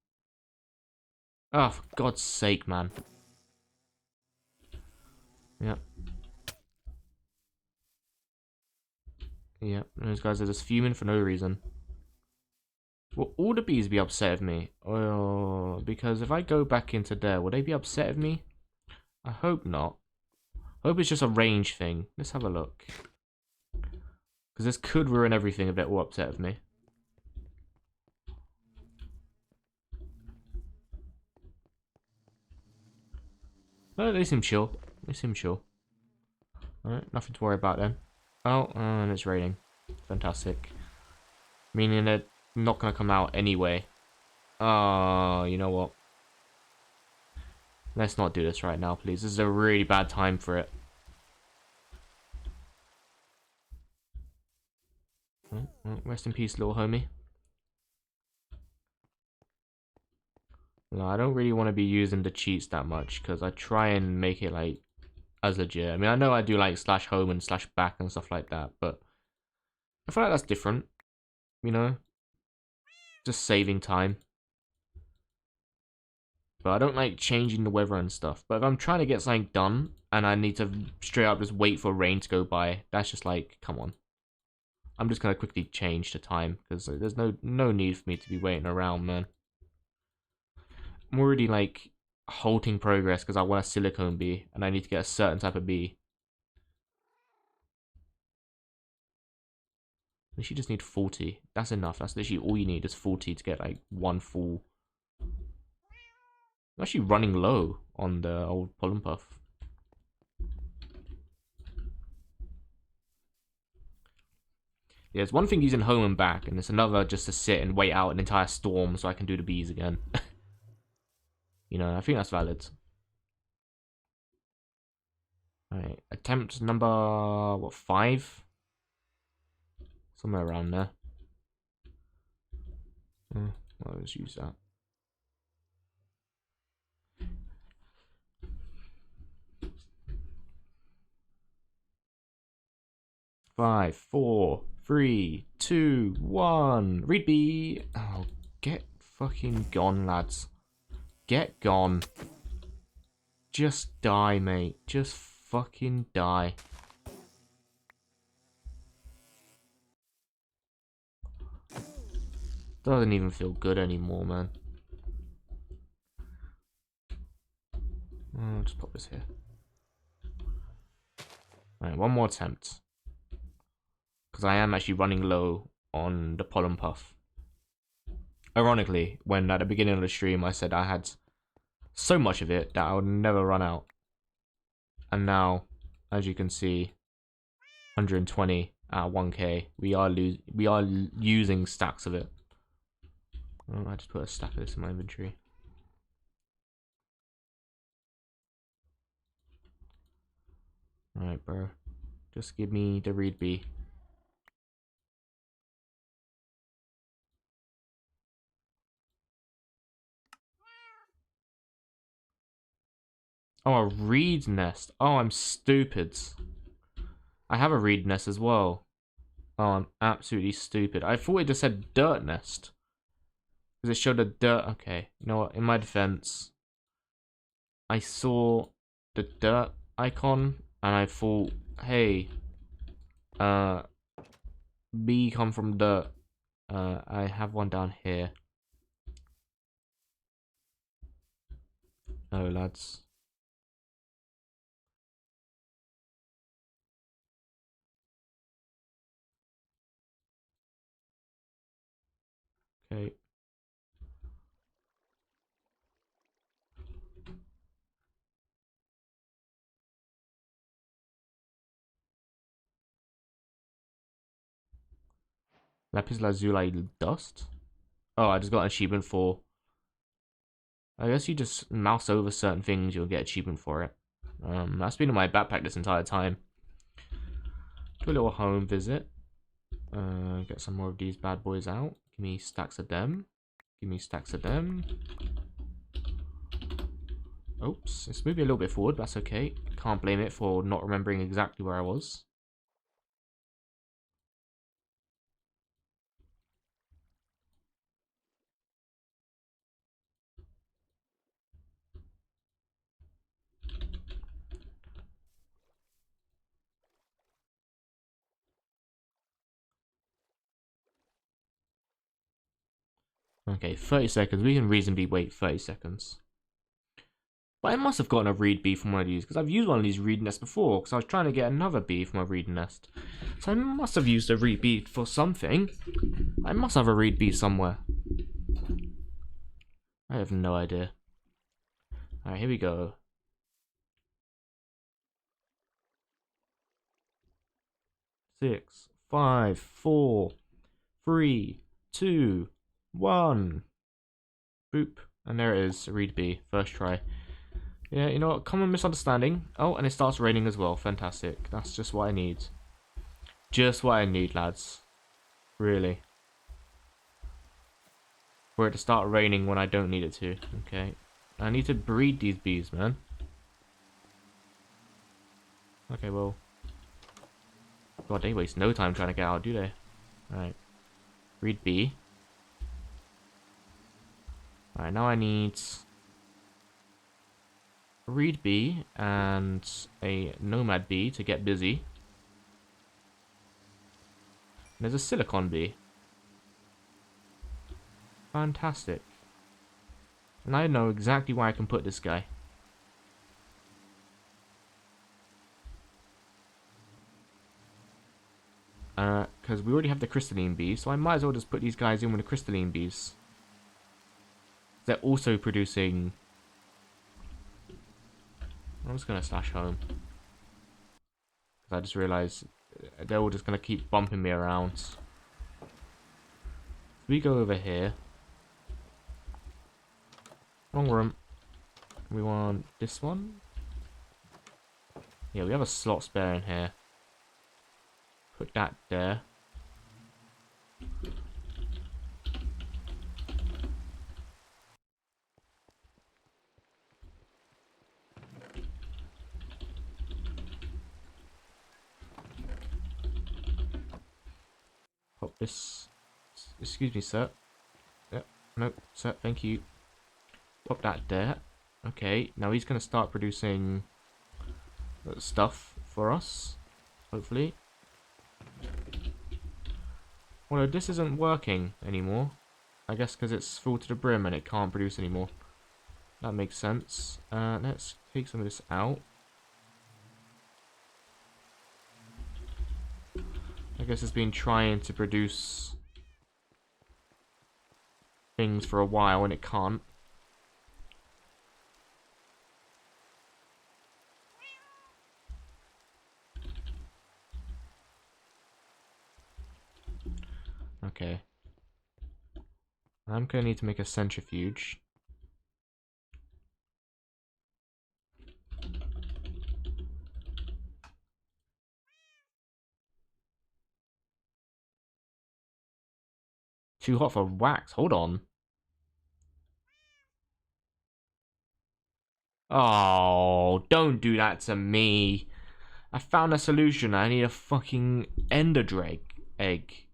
Oh, for God's sake, man. Yep. Yep. Those guys are just fuming for no reason. Will all the bees be upset with me? Oh, because if I go back into there, will they be upset with me? I hope not. I hope it's just a range thing. Let's have a look. Because this could ruin everything if they're all upset with me. No, they seem chill. They seem chill. Alright, nothing to worry about then. Oh, and it's raining. Fantastic. Meaning they're not going to come out anyway. Oh, you know what? Let's not do this right now, please. This is a really bad time for it. Rest in peace, little homie. No, I don't really want to be using the cheats that much, because I try and make it, like, as legit. I mean, I know I do, like, /home and /back and stuff like that, but I feel like that's different, you know? Just saving time. But I don't like changing the weather and stuff. But if I'm trying to get something done, and I need to straight up just wait for rain to go by, that's just like, come on. I'm just going to quickly change the time, because there's no need for me to be waiting around, man. I'm already, like, halting progress because I want a silicone bee, and I need to get a certain type of bee. You just need 40. That's enough. That's literally all you need is 40 to get, like, one full. I'm actually running low on the old pollen puff. Yeah, it's one thing using home and back, and it's another just to sit and wait out an entire storm so I can do the bees again. You know, I think that's valid. Alright, attempt number, what, 5? Somewhere around there. Well, let's use that. Five, four, three, two, one. Read B. Oh, get fucking gone, lads. Get gone. Just die, mate. Just fucking die. Doesn't even feel good anymore, man. I'll just pop this here. Alright, one more attempt. Because I am actually running low on the pollen puff. Ironically, when at the beginning of the stream I said I had so much of it that I would never run out. And now, as you can see, 120 at 1k. We are using stacks of it. Oh, I just put a stack of this in my inventory. Alright, bro. Just give me the read B. Oh, a reed nest. Oh, I'm stupid. I have a reed nest as well. Oh, I'm absolutely stupid. I thought it just said dirt nest. Because it showed a dirt. Okay, you know what? In my defense, I saw the dirt icon and I thought, hey, B come from dirt. I have one down here. No, lads. Okay. Lapis lazuli dust? Oh, I just got an achievement for... I guess you just mouse over certain things, you'll get achievement for it. That's been in my backpack this entire time. Do a little home visit. Get some more of these bad boys out. Give me stacks of them. Give me stacks of them. Oops, it's moving a little bit forward, that's okay. Can't blame it for not remembering exactly where I was. Okay, 30 seconds. We can reasonably wait 30 seconds. But I must have gotten a reed bee from one of these, because I've used one of these reed nests before, because I was trying to get another bee from a reed nest. So I must have used a reed bee for something. I must have a reed bee somewhere. I have no idea. Alright, here we go. 6, 5, 4, 3, 2, 1. Boop. And there it is, a reed bee. First try. Yeah, you know what? Common misunderstanding. Oh, and it starts raining as well. Fantastic. That's just what I need. Just what I need, lads. Really. For it to start raining when I don't need it to. Okay. I need to breed these bees, man. Okay, well. God, they waste no time trying to get out, do they? Alright. Breed bee. Alright, now I need a reed bee and a nomad bee to get busy. And there's a silicon bee. Fantastic. And I know exactly where I can put this guy. Because we already have the crystalline bees, so I might as well just put these guys in with the crystalline bees. They're also producing... I'm just going to slash home. Because I just realized they're all just going to keep bumping me around. So we go over here. Wrong room. We want this one. Yeah, we have a slot spare in here. Put that there. Pop this. Excuse me, sir. Yep. No, sir. Thank you. Pop that there. Okay. Now he's gonna start producing stuff for us. Hopefully. Well, this isn't working anymore. I guess because it's full to the brim and it can't produce anymore. That makes sense. Let's take some of this out. I guess it's been trying to produce things for a while and it can't. Okay. I'm gonna need to make a centrifuge. Too hot for wax. Hold on. Oh, don't do that to me. I found a solution. I need a fucking ender drake egg.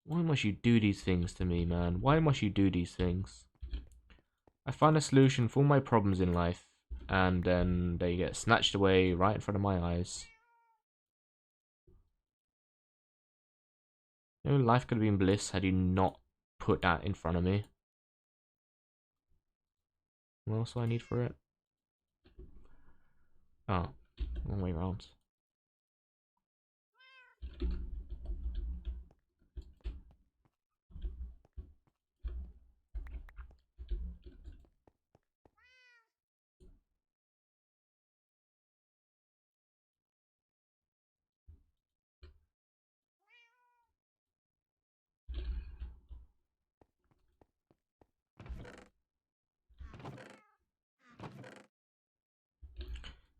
Why must you do these things to me, man? Why must you do these things? I found a solution for my problems in life, and then they get snatched away right in front of my eyes. You know, life could have been bliss had you not put that in front of me. What else do I need for it? Oh, wrong way around.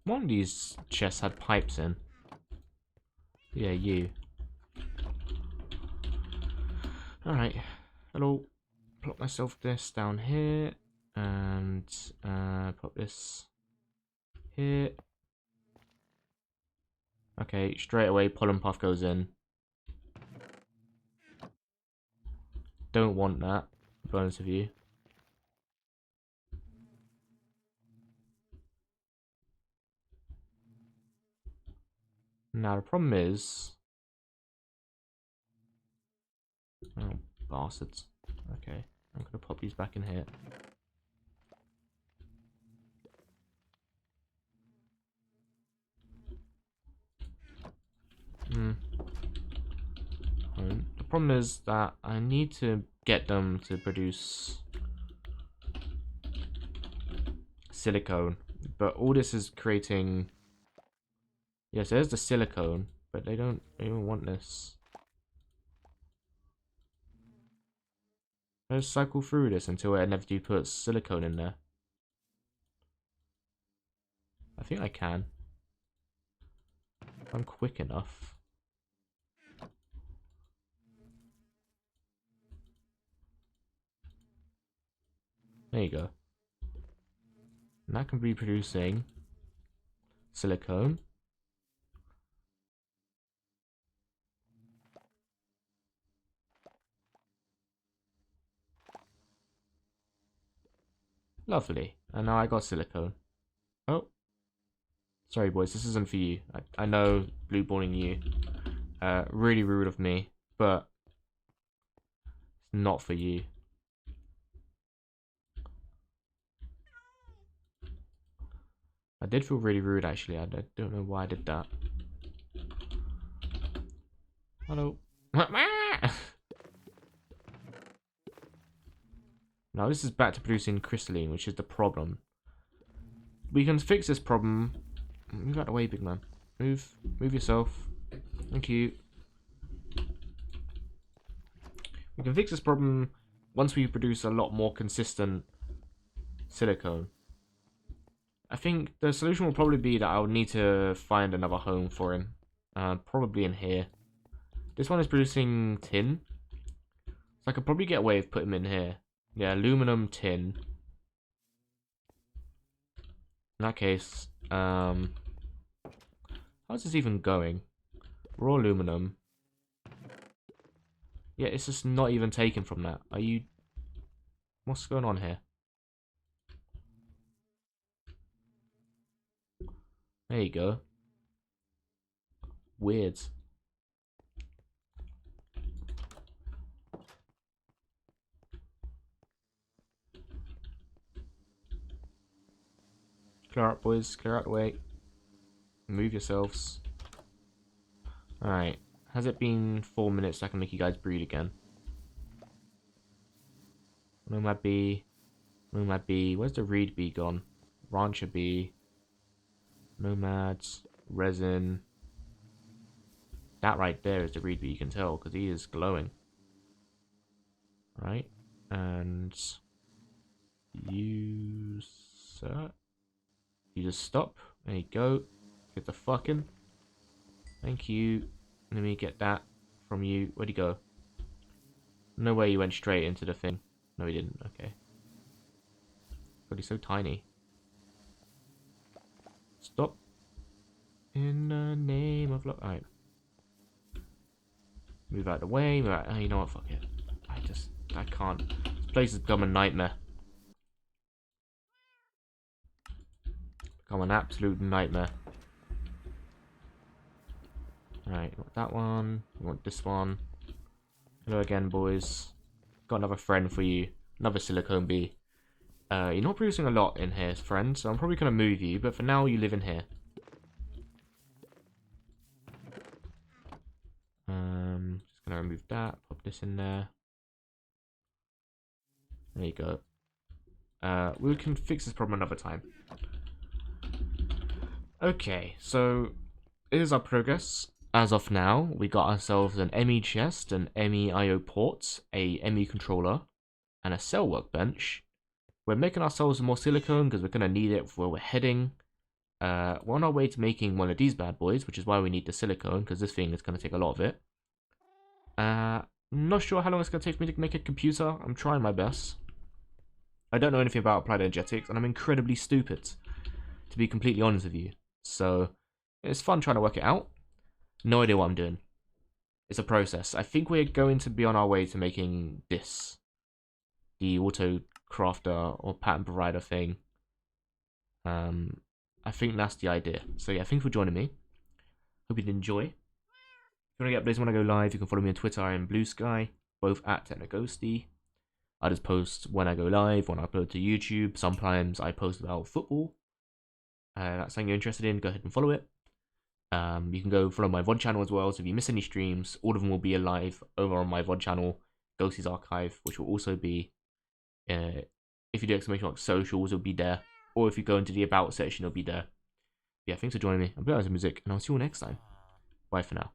One of these chests had pipes in. Yeah, you. Alright. Hello. Plop myself this down here. And put this here. Okay, straight away pollen puff goes in. Don't want that. Bonus of you. Now the problem is... Oh, bastards. Okay, I'm gonna pop these back in here. The problem is that I need to get them to produce silicone, but all this is creating... Yes, there's the silicone, but they don't want this. Let's cycle through this until it inevitably puts silicone in there. I think I can. I'm quick enough. There you go. And that can be producing silicone. Lovely. And now I got silicone. Oh. Sorry, boys. This isn't for you. I know blue balling you. Really rude of me. But it's not for you. I did feel really rude, actually. I don't know why I did that. Hello. Now this is back to producing crystalline, which is the problem. We can fix this problem. Move out of the way, big man. Move yourself. Thank you. We can fix this problem once we produce a lot more consistent silicone. I think the solution will probably be that I'll need to find another home for him. Probably in here. This one is producing tin. So I could probably get away with putting him in here. Yeah, aluminum, tin. In that case, how's this even going? Raw aluminum. Yeah, it's just not even taken from that. Are you... What's going on here? There you go. Weird. Clear out, boys. Clear out the way. Move yourselves. Alright. Has it been 4 minutes so I can make you guys breed again? Nomad bee. Nomad bee. Where's the reed bee gone? Rancher bee. Nomads. Resin. That right there is the reed bee, you can tell, because he is glowing. Right? And... You... Sir? You just stop. There you go. Get the fucking. Thank you. Let me get that from you. Where'd he go? No way you went straight into the thing. No, he didn't. Okay. God, he's so tiny. Stop. In the name of love. Alright. Move out of the way. Move out. Oh, you know what? Fuck it. I can't. This place has become a nightmare. Become an absolute nightmare. Alright, you want that one. You want this one. Hello again, boys. Got another friend for you. Another silicone bee. You're not producing a lot in here, friend, so I'm probably going to move you, but for now you live in here. Just going to remove that, pop this in there. There you go. We can fix this problem another time. Okay, so here's our progress. As of now, we got ourselves an ME chest, an ME IO port, a ME controller, and a cell workbench. We're making ourselves more silicone because we're going to need it for where we're heading. We're on our way to making one of these bad boys, which is why we need the silicone, because this thing is going to take a lot of it. Not sure how long it's going to take for me to make a computer. I'm trying my best. I don't know anything about applied energetics, and I'm incredibly stupid, to be completely honest with you. So, it's fun trying to work it out. No idea what I'm doing. It's a process. I think we're going to be on our way to making this. The auto crafter or pattern provider thing. I think that's the idea. So yeah, thanks for joining me. Hope you did enjoy. If you want to get updates when I go live, you can follow me on Twitter and Blue Sky, both at Time With Ghosty. I just post when I go live, when I upload to YouTube. Sometimes I post about football. That's something you're interested in, go ahead and follow it. You can go follow my VOD channel as well, so if you miss any streams, all of them will be alive over on my VOD channel, Ghosty's Archive, which will also be, if you do exclamation mark socials, it'll be there. Or if you go into the about section, it'll be there. Yeah, thanks for joining me. I'm playing some music, and I'll see you all next time. Bye for now.